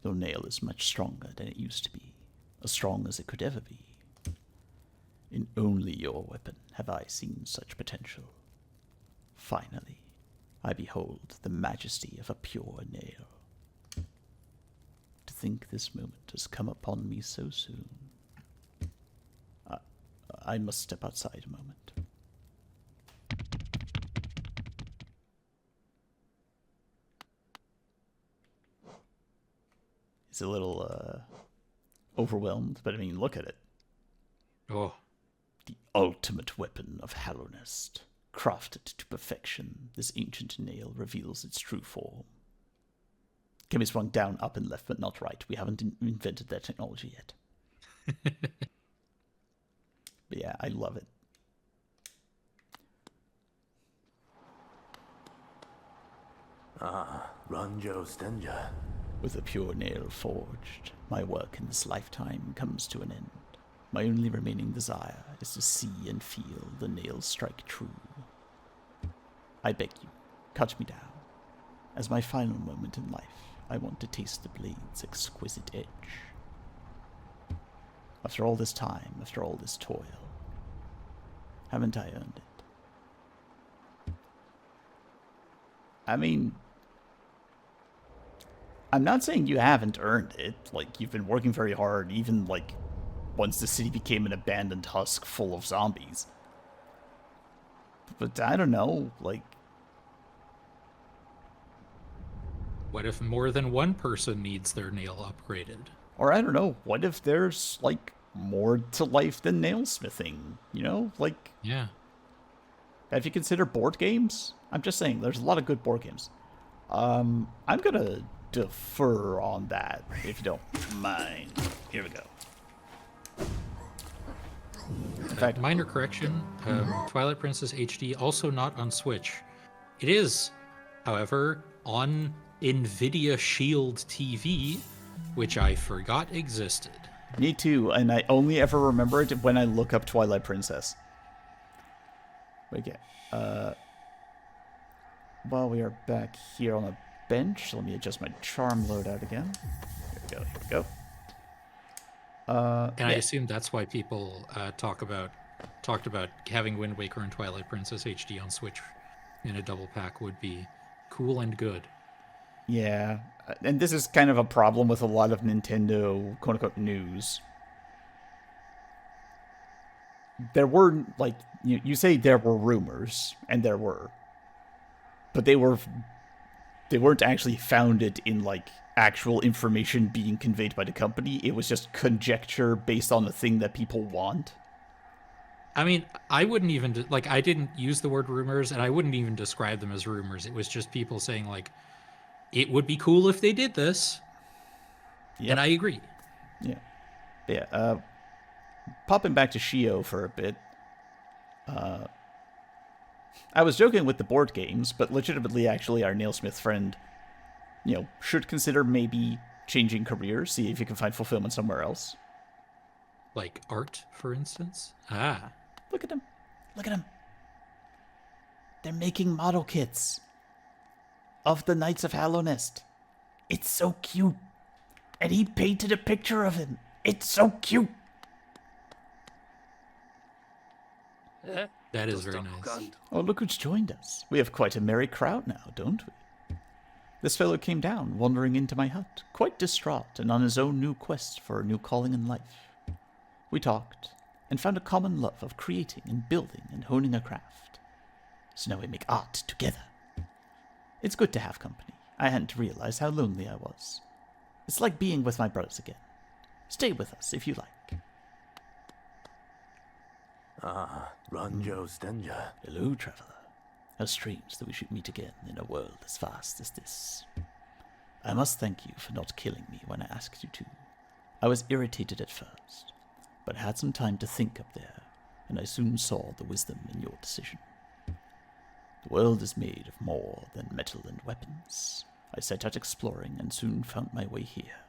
Speaker 2: Your nail is much stronger than it used to be. As strong as it could ever be. In only your weapon have I seen such potential. Finally, I behold the majesty of a pure nail. To think this moment has come upon me so soon. I must step outside a moment. He's a little overwhelmed, but I mean, look at it.
Speaker 1: Oh.
Speaker 2: The ultimate weapon of Hallownest. Crafted to perfection, this ancient nail reveals its true form. Can be swung down, up, and left, but not right. We haven't invented that technology yet. But yeah, I love it.
Speaker 3: Ranjo Stenja.
Speaker 2: With a pure nail forged, my work in this lifetime comes to an end. My only remaining desire is to see and feel the nail strike true. I beg you, cut me down. As my final moment in life, I want to taste the blade's exquisite edge. After all this time, after all this toil, haven't I earned it? I mean, I'm not saying you haven't earned it. Like, you've been working very hard, even, like, once the city became an abandoned husk full of zombies. But I don't know, like...
Speaker 1: What if more than one person needs their nail upgraded?
Speaker 2: Or I don't know, what if there's, like, more to life than nailsmithing? You know, like...
Speaker 1: Yeah.
Speaker 2: Have you considered board games? I'm just saying, there's a lot of good board games. I'm gonna defer on that, if you don't mind. Here we go. In fact,
Speaker 1: minor correction, Twilight Princess HD also not on Switch. It is, however, on NVIDIA Shield TV, which I forgot existed.
Speaker 2: Me too, and I only ever remember it when I look up Twilight Princess. Okay, while we are back here on the bench, let me adjust my charm loadout again. Here we go.
Speaker 1: And I assume that's why people talked about having Wind Waker and Twilight Princess HD on Switch in a double pack would be cool and good.
Speaker 2: Yeah, and this is kind of a problem with a lot of Nintendo quote-unquote news. There were, like, you say there were rumors, and there were. But they weren't actually founded in, like, actual information being conveyed by the company. It was just conjecture based on the thing that people want.
Speaker 1: I mean, I wouldn't even, like, I didn't use the word rumors, and I wouldn't even describe them as rumors. It was just people saying, like, it would be cool if they did this. Yep. And I agree.
Speaker 2: Yeah. Yeah. Popping back to Shio for a bit. I was joking with the board games, but legitimately, actually, our nailsmith friend, should consider maybe changing careers, see if you can find fulfillment somewhere else.
Speaker 1: Like art, for instance? Ah.
Speaker 2: Look at him. Look at him. They're making model kits of the Knights of Hallownest. It's so cute. And he painted a picture of him. It's so cute.
Speaker 1: That is very nice.
Speaker 2: Oh, look who's joined us. We have quite a merry crowd now, don't we? This fellow came down, wandering into my hut, quite distraught and on his own new quest for a new calling in life. We talked, and found a common love of creating and building and honing a craft. So now we make art together. It's good to have company. I hadn't realized how lonely I was. It's like being with my brothers again. Stay with us if you like.
Speaker 3: Ah, Ranjo Stenja.
Speaker 2: Hello, traveler. How strange that we should meet again in a world as vast as this. I must thank you for not killing me when I asked you to. I was irritated at first, but had some time to think up there, and I soon saw the wisdom in your decision. The world is made of more than metal and weapons. I set out exploring and soon found my way here.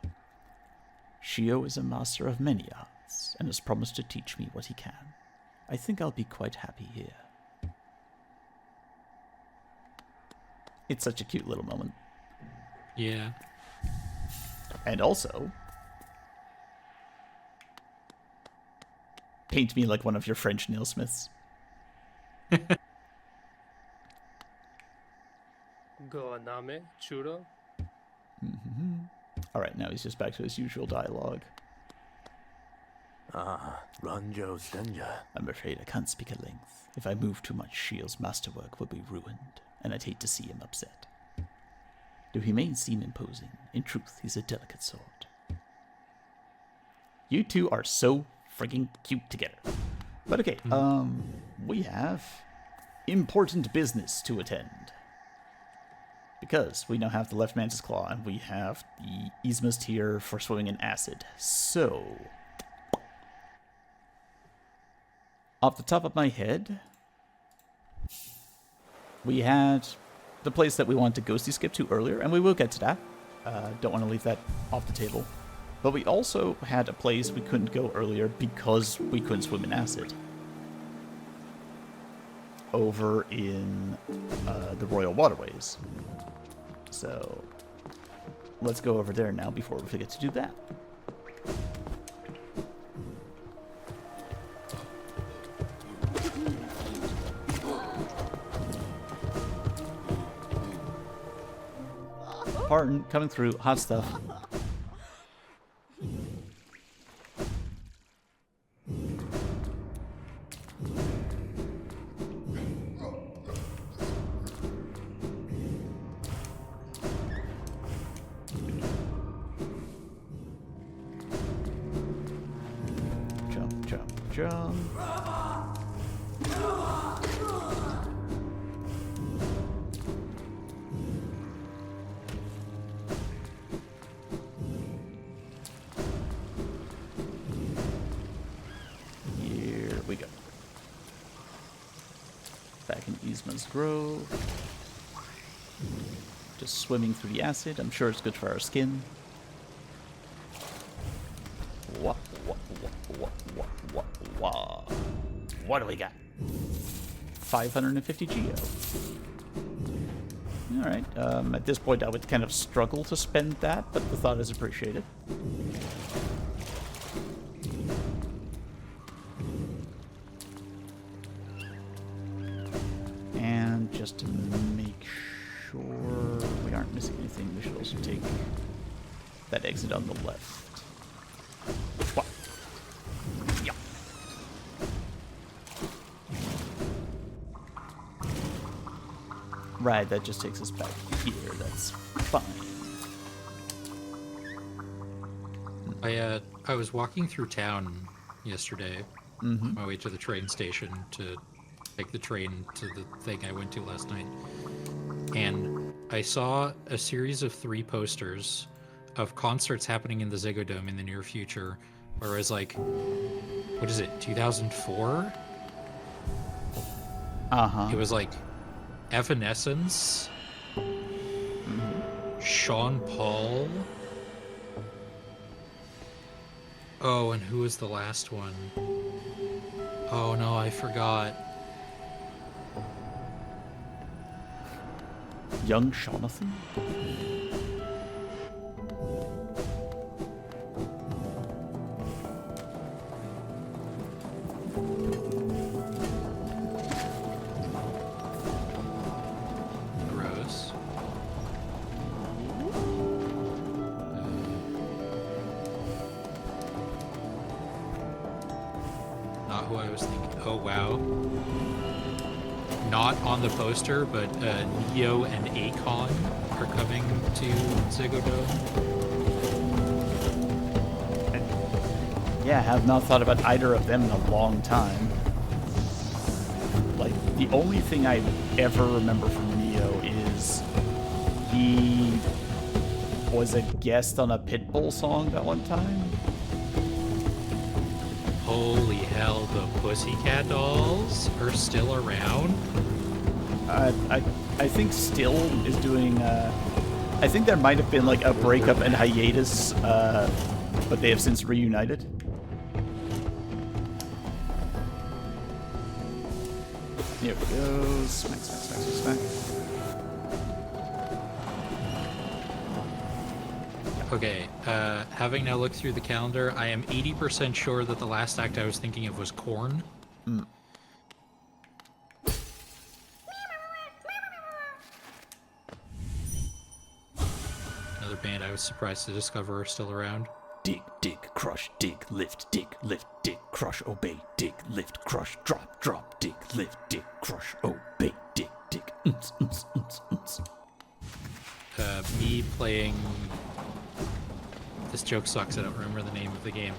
Speaker 2: Shio is a master of many arts, and has promised to teach me what he can. I think I'll be quite happy here. It's such a cute little moment.
Speaker 1: Yeah.
Speaker 2: And also, paint me like one of your French nailsmiths.
Speaker 4: Goaname, churro.
Speaker 2: Alright, now he's just back to his usual dialogue.
Speaker 3: Ah, Ranjo Stenja.
Speaker 2: I'm afraid I can't speak at length. If I move too much, Shio's masterwork will be ruined, and I'd hate to see him upset. Though he may seem imposing, in truth, he's a delicate sort. You two are so friggin' cute together. But okay, we have important business to attend. Because we now have the Left Mantis Claw, and we have the Yzma's Tear for swimming in acid. So, off the top of my head, we had the place that we wanted to ghosty skip to earlier, and we will get to that. Don't want to leave that off the table. But we also had a place we couldn't go earlier because we couldn't swim in acid. Over in the Royal Waterways. So, let's go over there now before we forget to do that. Pardon, coming through, hot stuff. Jump, jump, jump. Here we go. Back in Yzma's Grove. Just swimming through the acid. I'm sure it's good for our skin. What do we got? 550 Geo. Alright, at this point I would kind of struggle to spend that, but the thought is appreciated. And just to make sure we aren't missing anything. We should also take that exit on the left. What? Yeah. Right, that just takes us back here. That's fine.
Speaker 1: I was walking through town yesterday, on my way to the train station to take the train to the thing I went to last night, and I saw a series of 3 posters of concerts happening in the Ziggo Dome in the near future, where it was like, what is it, 2004?
Speaker 2: Uh-huh.
Speaker 1: It was like Evanescence, Sean Paul. Oh, and who was the last one? Oh no, I forgot.
Speaker 2: Young Jonathan?
Speaker 1: Gross. Not who I was thinking. Oh wow. Not on the poster, but Neo and Akon are coming to Ziggo Dome.
Speaker 2: Yeah, I have not thought about either of them in a long time. Like, the only thing I ever remember from Neo is he was a guest on a Pitbull song that one time.
Speaker 1: Holy hell, the Pussycat Dolls are still around?
Speaker 2: I think Still is doing, I think there might have been like a breakup and hiatus, but they have since reunited. Here we go. Smack, smack, smack, smack, smack.
Speaker 1: Okay, having now looked through the calendar, I am 80% sure that the last act I was thinking of was Korn. Another band I was surprised to discover are still around.
Speaker 3: Dig, dig, crush, dig, lift, dig, crush, obey, dig, lift, crush, drop, drop, dig, lift, dig, crush, obey, dig, dig,
Speaker 1: Me playing... This joke sucks, I don't remember the name of the game.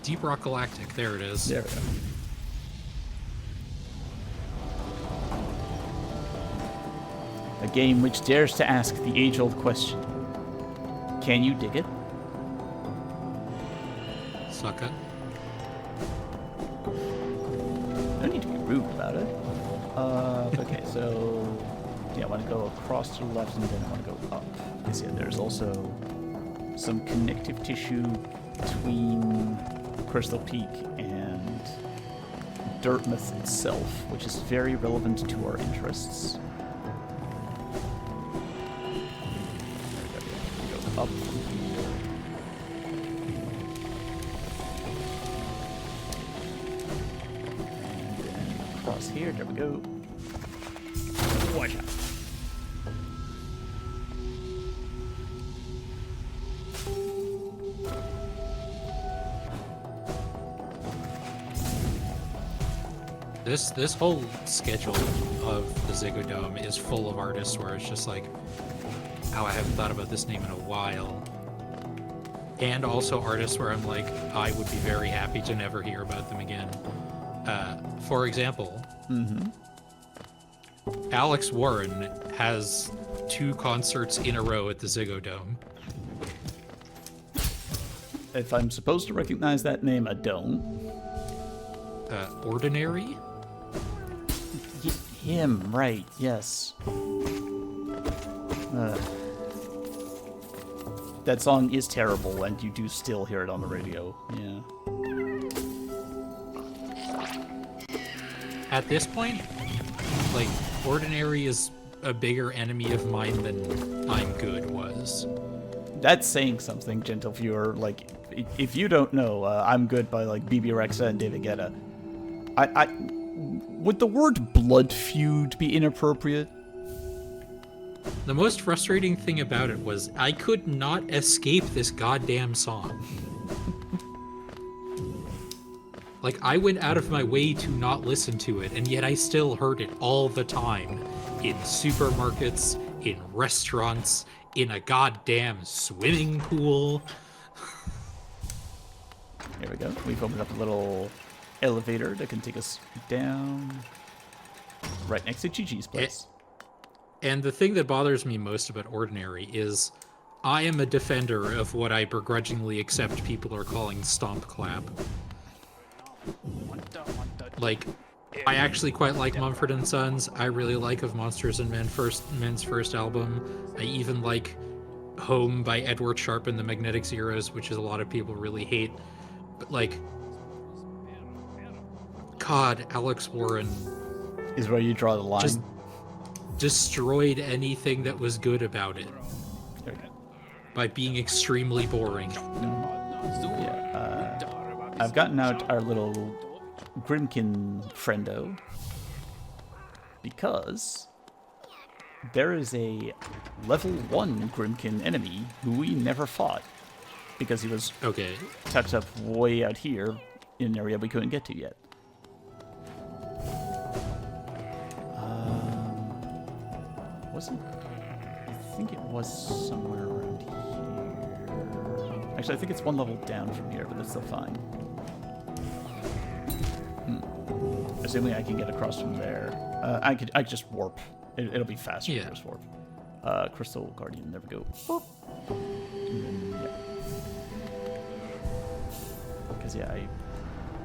Speaker 1: Deep Rock Galactic, there it is.
Speaker 2: There we go. A game which dares to ask the age-old question. Can you dig it?
Speaker 1: Sucka.
Speaker 2: No need to be rude about it. Okay, so... Yeah, I want to go across to the left and then I want to go up. Because yeah, there's also some connective tissue between Crystal Peak and Dartmouth itself, which is very relevant to our interests. Go up from here. And then across here, there we go. Watch out.
Speaker 1: This whole schedule of the Ziggo Dome is full of artists where it's just like, oh, I haven't thought about this name in a while. And also artists where I'm like, I would be very happy to never hear about them again. For example, Alex Warren has 2 concerts in a row at the Ziggo Dome.
Speaker 2: If I'm supposed to recognize that name, I don't.
Speaker 1: Ordinary?
Speaker 2: Him, right, yes. That song is terrible, and you do still hear it on the radio, yeah.
Speaker 1: At this point, like, Ordinary is a bigger enemy of mine than I'm Good was.
Speaker 2: That's saying something, gentle viewer. Like, if you don't know, I'm Good by, like, BB Rexa and David Guetta. Would the word blood feud be inappropriate?
Speaker 1: The most frustrating thing about it was I could not escape this goddamn song. Like, I went out of my way to not listen to it, and yet I still heard it all the time. In supermarkets, in restaurants, in a goddamn swimming pool.
Speaker 2: There we go. We've opened up a little elevator that can take us down right next to Chi-Chi's place.
Speaker 1: And the thing that bothers me most about Ordinary is I am a defender of what I begrudgingly accept people are calling stomp clap. Like, I actually quite like Mumford and Sons. I really like Of Monsters and Men's first album. I even like Home by Edward Sharpe and the Magnetic Zeros, which is a lot of people really hate. But like, God, Alex Warren
Speaker 2: Is where you draw the line.
Speaker 1: just destroyed anything that was good about it
Speaker 2: There we go.
Speaker 1: by being extremely boring.
Speaker 2: Yeah, I've gotten out our little Grimkin friendo because there is a level 1 Grimkin enemy who we never fought because he was
Speaker 1: Okay,
Speaker 2: tucked up way out here in an area we couldn't get to yet. Was it? I think it was somewhere around here. Actually, I think it's one level down from here, but that's still fine. Assuming I can get across from there. I could just warp. It'll be faster
Speaker 1: Yeah.
Speaker 2: to just warp. Crystal Guardian, there we go. And then, yeah. Because, yeah,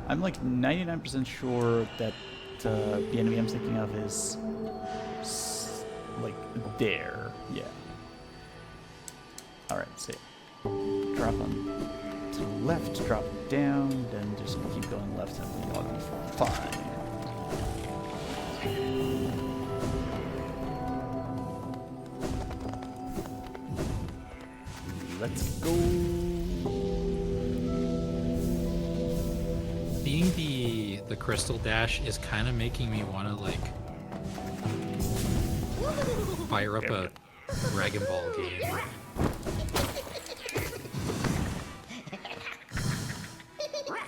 Speaker 2: I'm like 99% sure that the enemy I'm thinking of is like there. Yeah. Alright, so drop on to the left, drop down, then just keep going left and we ought to be fine. Let's go.
Speaker 1: seeing the crystal dash is kind of making me want to like fire up a Dragon Ball game.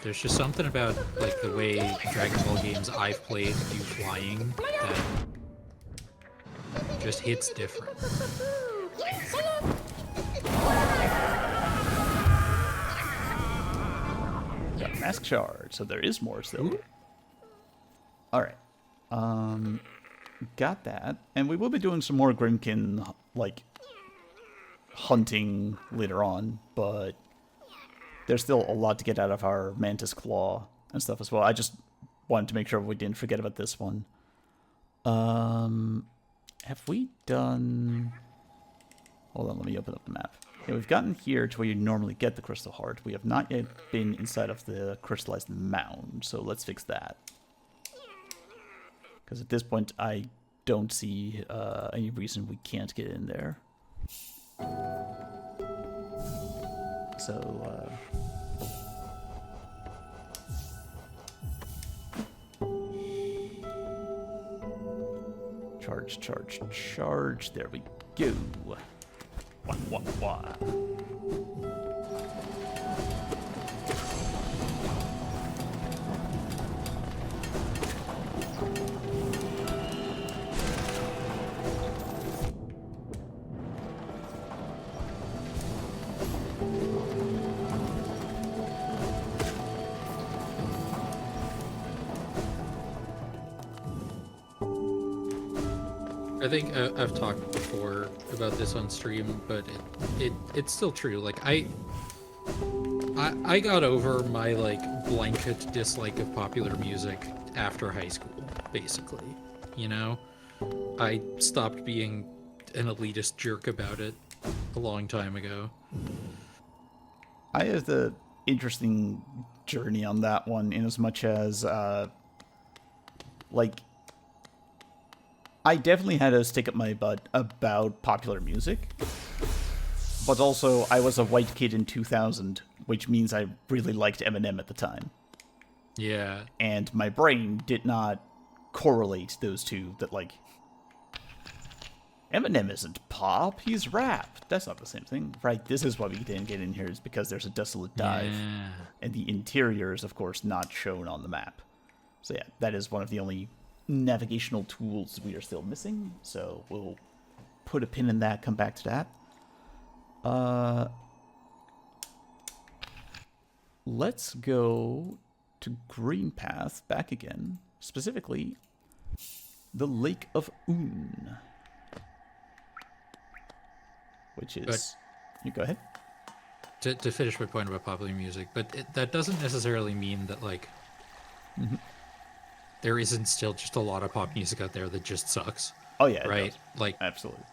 Speaker 1: There's just something about like the way Dragon Ball games I've played do flying that just hits different.
Speaker 2: Got a mask shard, so there is more still. Alright. Got that. And we will be doing some more Grimkin, like, hunting later on, but there's still a lot to get out of our Mantis Claw and stuff as well. I just wanted to make sure we didn't forget about this one. Have we done... Hold on, let me open up the map. Yeah, we've gotten here to where you normally get the Crystal Heart. We have not yet been inside of the Crystallized Mound, so let's fix that. Because at this point, I don't see any reason we can't get in there. So, charge, charge, charge. There we go. Wah, wah, wah.
Speaker 1: I think I've talked before about this on stream, but it's still true. Like I got over my like blanket dislike of popular music after high school, basically. You know, I stopped being an elitist jerk about it a long time ago.
Speaker 2: I had the interesting journey on that one, in as much as like, I definitely had to stick up my butt about popular music, but also I was a white kid in 2000, which means I really liked Eminem at the time.
Speaker 1: Yeah.
Speaker 2: And my brain did not correlate those two, that like, Eminem isn't pop, he's rap. That's not the same thing. Right, this is why we didn't get in here, is because there's a desolate dive.
Speaker 1: Yeah.
Speaker 2: And the interior is, of course, not shown on the map. So yeah, that is one of the only navigational tools we are still missing. So we'll put a pin in that, come back to that. Let's go to Green Path, back again. Specifically, the Lake of Un. Which is... You go ahead.
Speaker 1: To finish my point about popular music, but that doesn't necessarily mean that, like, there isn't still just a lot of pop music out there that just sucks.
Speaker 2: Oh yeah, it
Speaker 1: right?
Speaker 2: does.
Speaker 1: Like,
Speaker 2: absolutely.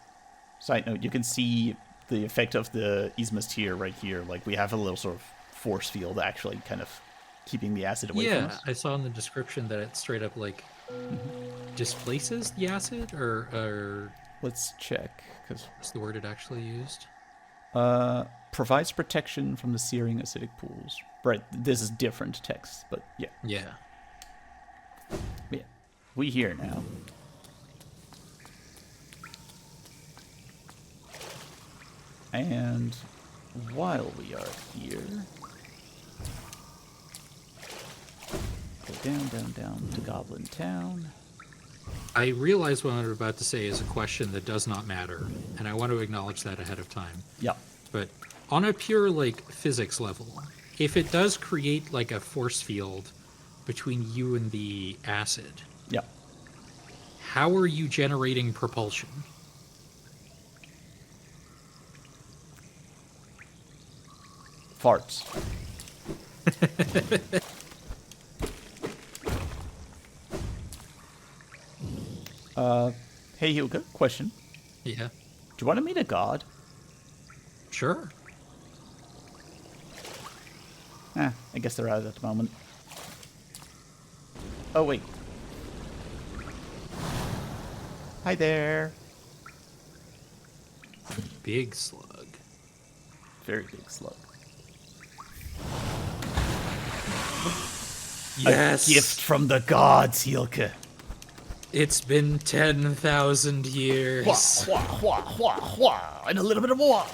Speaker 2: Side note, you can see the effect of the Isthmus tier right here. Like, we have a little sort of force field actually kind of keeping the acid away from us.
Speaker 1: I saw in the description that it straight up, like, displaces the acid, or
Speaker 2: Let's check, because
Speaker 1: what's the word it actually used?
Speaker 2: provides protection from the searing acidic pools. Right, this is different text, but yeah.
Speaker 1: Yeah.
Speaker 2: Yeah, we here now. And while we are here, go down, down, down to Goblin Town.
Speaker 1: I realize what I'm about to say is a question that does not matter, and I want to acknowledge that ahead of time.
Speaker 2: Yeah.
Speaker 1: But on a pure, like, physics level, if it does create, like, a force field between you and the acid,
Speaker 2: Yeah.
Speaker 1: how are you generating propulsion?
Speaker 2: Farts. Hey, Hilka, question.
Speaker 1: Yeah.
Speaker 2: Do you want to meet a god?
Speaker 1: Sure.
Speaker 2: I guess they're out at the moment. Oh, wait. Hi there.
Speaker 1: Big slug.
Speaker 2: Very big slug.
Speaker 1: Yes.
Speaker 2: A gift from the gods, Hilka.
Speaker 1: It's been 10,000 years.
Speaker 2: Wah, wah, wah, wah, wah, and a little bit of wah.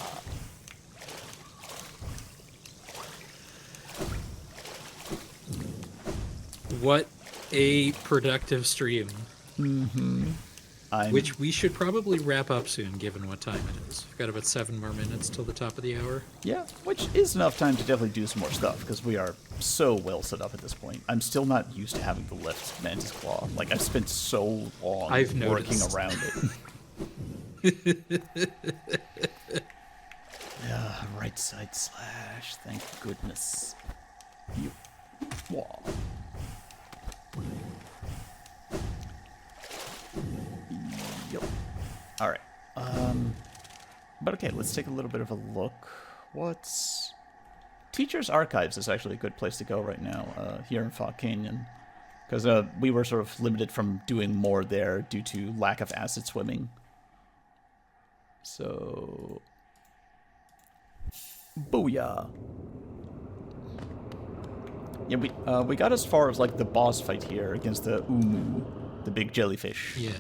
Speaker 1: What a productive stream.
Speaker 2: I'm,
Speaker 1: Which we should probably wrap up soon, given what time it is. We've got about 7 more minutes till the top of the hour.
Speaker 2: yeah, which is enough time to definitely do some more stuff, because we are so well set up at this point. I'm still not used to having the left Mantis Claw. Like, I've spent so long
Speaker 1: I've
Speaker 2: working
Speaker 1: noticed.
Speaker 2: around it. Yeah, right side slash, thank goodness. You. Wah. Yep. All right. But okay, let's take a little bit of a look. What's Teacher's Archives is actually a good place to go right now here in Fog Canyon, because we were sort of limited from doing more there due to lack of acid swimming. So, booyah! Yeah, we got as far as like the boss fight here against the Umu, the big jellyfish.
Speaker 1: Yeah.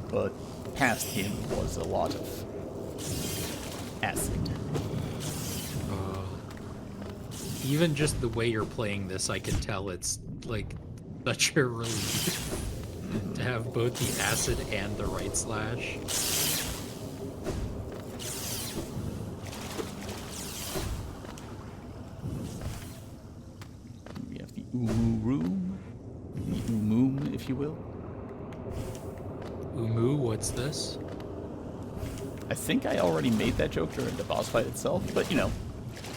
Speaker 2: But past him was a lot of acid.
Speaker 1: Even just the way you're playing this, I can tell it's, like, such a relief to have both the acid and the right slash.
Speaker 2: We have the Umu room, the Umum, if you will.
Speaker 1: Umu, what's this?
Speaker 2: I think I already made that joke during the boss fight itself, but you know,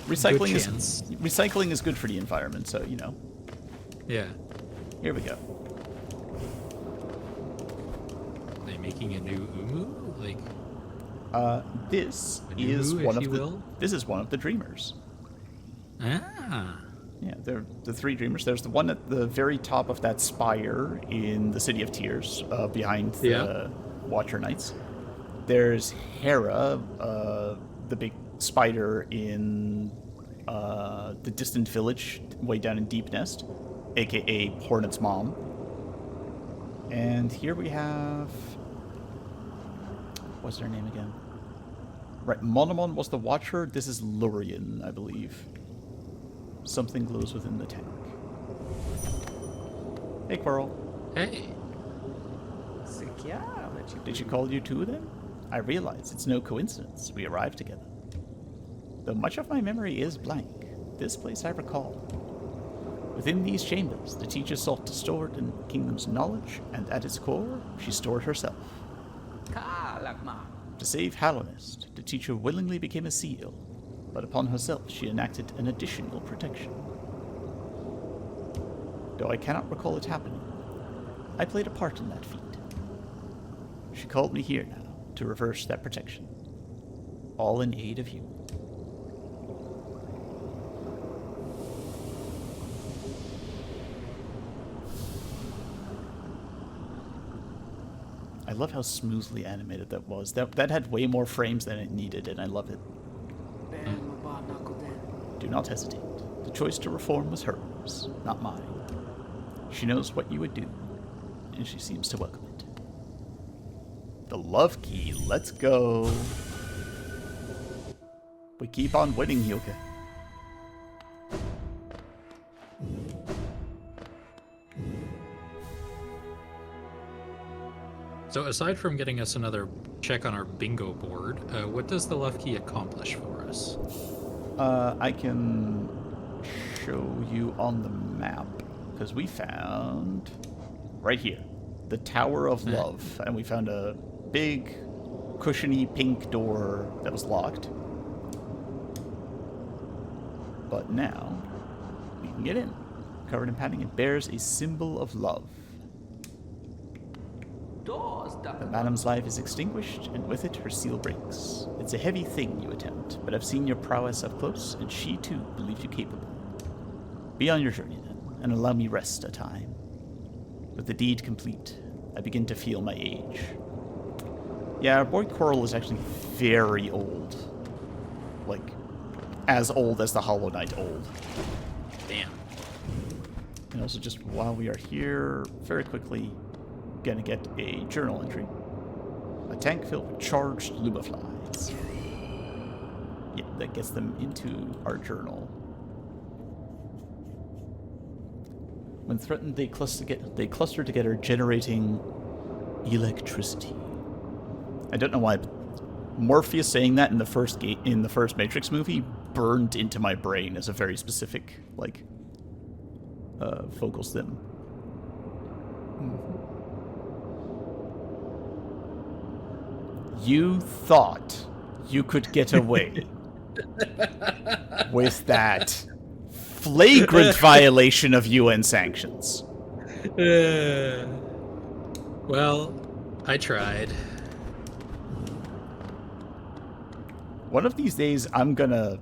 Speaker 2: recycling is good for the environment, so you know.
Speaker 1: Yeah.
Speaker 2: Here we go.
Speaker 1: Are they making a new Umu? Like,
Speaker 2: This
Speaker 1: A
Speaker 2: is
Speaker 1: new,
Speaker 2: one
Speaker 1: if
Speaker 2: of
Speaker 1: you
Speaker 2: the
Speaker 1: will?
Speaker 2: this is one of the dreamers.
Speaker 1: ah.
Speaker 2: Yeah, they're the 3 dreamers. There's the one at the very top of that spire in the City of Tears, behind the Watcher Knights. There's Hera, the big spider in the distant village way down in Deep Nest, aka Hornet's mom. And here we have What's their name again? Right, Monomon was the Watcher. This is Lurian, I believe. Something glows within the tank. Hey, Quirrell.
Speaker 1: Hey.
Speaker 2: Did she call you too, then? I realize it's no coincidence we arrived together. Though much of my memory is blank, this place I recall. Within these chambers, the teacher sought to store the kingdom's knowledge, and at its core, she stored herself. To save Halonest, the teacher willingly became a seal, but upon herself she enacted an additional protection. Though I cannot recall it happening, I played a part in that feat. She called me here now to reverse that protection, all in aid of you. I love how smoothly animated that was. That had way more frames than it needed, and I love it. Do not hesitate. The choice to reform was hers, not mine. She knows what you would do, and she seems to welcome it. The love key, let's go. We keep on winning, Hyoka.
Speaker 1: So aside from getting us another check on our bingo board, what does the love key accomplish for us?
Speaker 2: I can show you on the map, because we found, right here, the Tower of Love, and we found a big, cushiony pink door that was locked. But now, we can get in. Covered in padding, it bears a symbol of love. The madam's life is extinguished, and with it her seal breaks. It's a heavy thing you attempt, but I've seen your prowess up close, and she too believes you capable. Be on your journey then, and allow me rest a time. With the deed complete, I begin to feel my age. Yeah, our boy Quirrell is actually very old. Like, as old as the Hollow Knight old.
Speaker 1: Damn.
Speaker 2: And also, just while we are here, very quickly, gonna get a journal entry. A tank filled with charged lumaflies. Yeah, that gets them into our journal. When threatened, they cluster together, generating electricity. I don't know why, but Morpheus saying that in the first Matrix movie burned into my brain as a very specific, like, vocal stim. You thought you could get away with that flagrant violation of UN sanctions.
Speaker 1: Well, I tried.
Speaker 2: One of these days, I'm gonna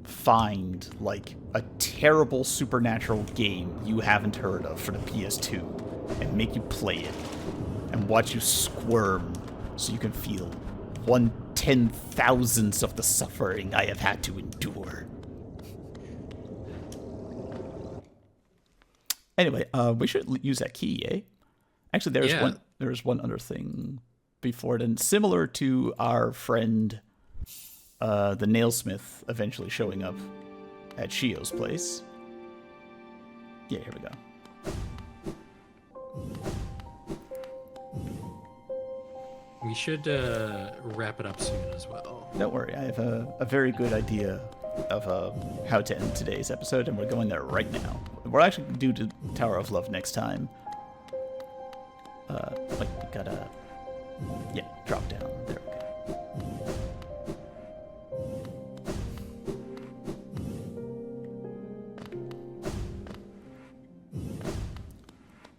Speaker 2: find, like, a terrible supernatural game you haven't heard of for the PS2 and make you play it and watch you squirm so you can feel 1/10,000th of the suffering I have had to endure. Anyway, we should use that key, eh? Actually, there's one other thing before then, similar to our friend, the nailsmith, eventually showing up at Shio's place. Yeah, here we go.
Speaker 1: We should wrap it up soon as well.
Speaker 2: Don't worry, I have a very good idea of how to end today's episode, and we're going there right now. We're actually going to do the Tower of Love next time. Wait, we gotta... Yeah, drop down. There we go.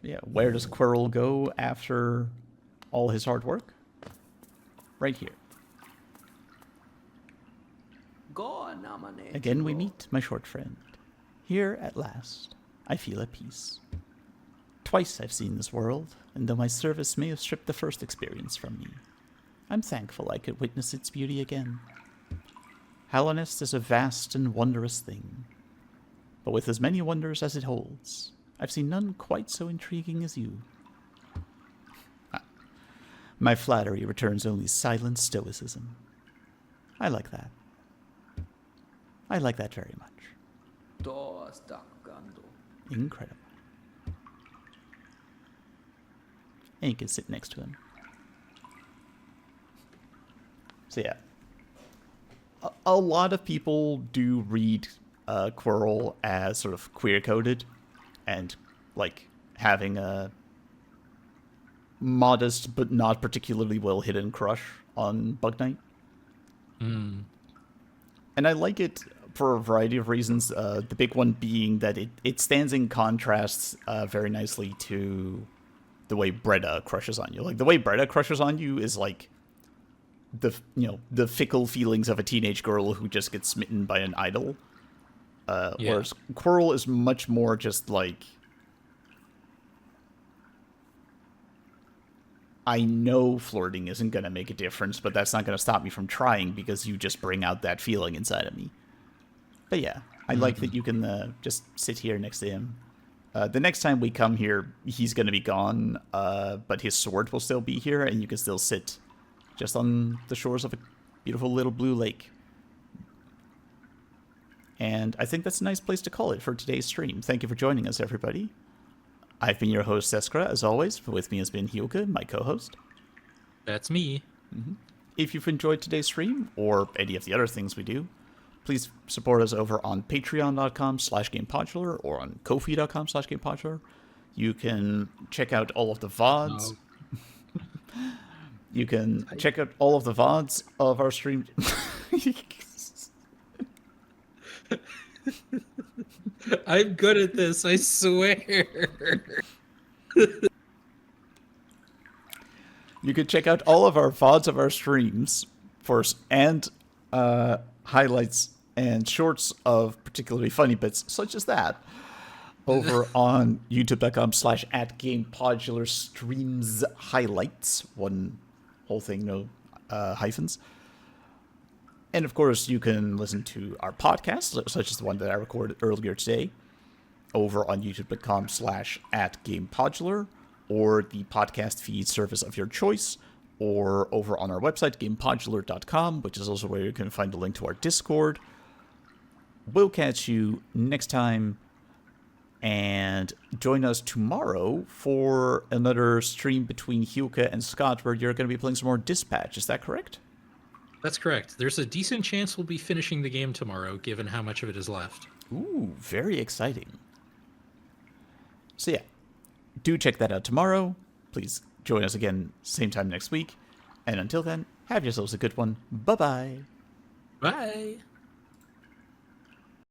Speaker 2: Yeah, where does Quirrell go after all his hard work? Right here. Again we meet, my short friend. Here at last, I feel at peace. Twice I've seen this world, and though my service may have stripped the first experience from me, I'm thankful I could witness its beauty again. Halonest is a vast and wondrous thing, but with as many wonders as it holds, I've seen none quite so intriguing as you. My flattery returns only silent stoicism. I like that. I like that very much.
Speaker 3: Då stackando.
Speaker 2: Incredible. And you can sit next to him. So yeah. A lot of people do read Quirrell as sort of queer-coded and, like, having a modest but not particularly well-hidden crush on Bug Knight.
Speaker 1: Mm.
Speaker 2: And I like it for a variety of reasons. The big one being that it stands in contrast very nicely to the way Breda crushes on you. Like, the way Breda crushes on you is like the fickle feelings of a teenage girl who just gets smitten by an idol. Whereas Quirrell is much more just like, I know flirting isn't going to make a difference, but that's not going to stop me from trying because you just bring out that feeling inside of me. But yeah, I like that you can just sit here next to him. The next time we come here, he's going to be gone, but his sword will still be here, and you can still sit just on the shores of a beautiful little blue lake. And I think that's a nice place to call it for today's stream. Thank you for joining us, everybody. I've been your host, Seskra, as always. With me has been Hyoka, my co-host.
Speaker 1: That's me.
Speaker 2: If you've enjoyed today's stream, or any of the other things we do, please support us over on patreon.com/Gamepodular or on ko-fi.com/Gamepodular. You can check out all of the VODs. You can check out all of the VODs of our stream.
Speaker 1: I'm good at this, I swear.
Speaker 2: You can check out all of our VODs of our streams and highlights and shorts of particularly funny bits, such as that, over on youtube.com/@Gamepodular streams highlights. One whole thing, no hyphens. And of course, you can listen to our podcast, such as the one that I recorded earlier today, over on youtube.com/@Gamepodular, or the podcast feed service of your choice, or over on our website, gamepodular.com, which is also where you can find a link to our Discord. We'll catch you next time, and join us tomorrow for another stream between Hyoka and Scott, where you're going to be playing some more Dispatch. Is that correct?
Speaker 1: That's correct. There's a decent chance we'll be finishing the game tomorrow, given how much of it is left.
Speaker 2: Ooh, very exciting. So yeah, do check that out tomorrow. Please join us again same time next week. And until then, have yourselves a good one. Bye-bye.
Speaker 1: Bye.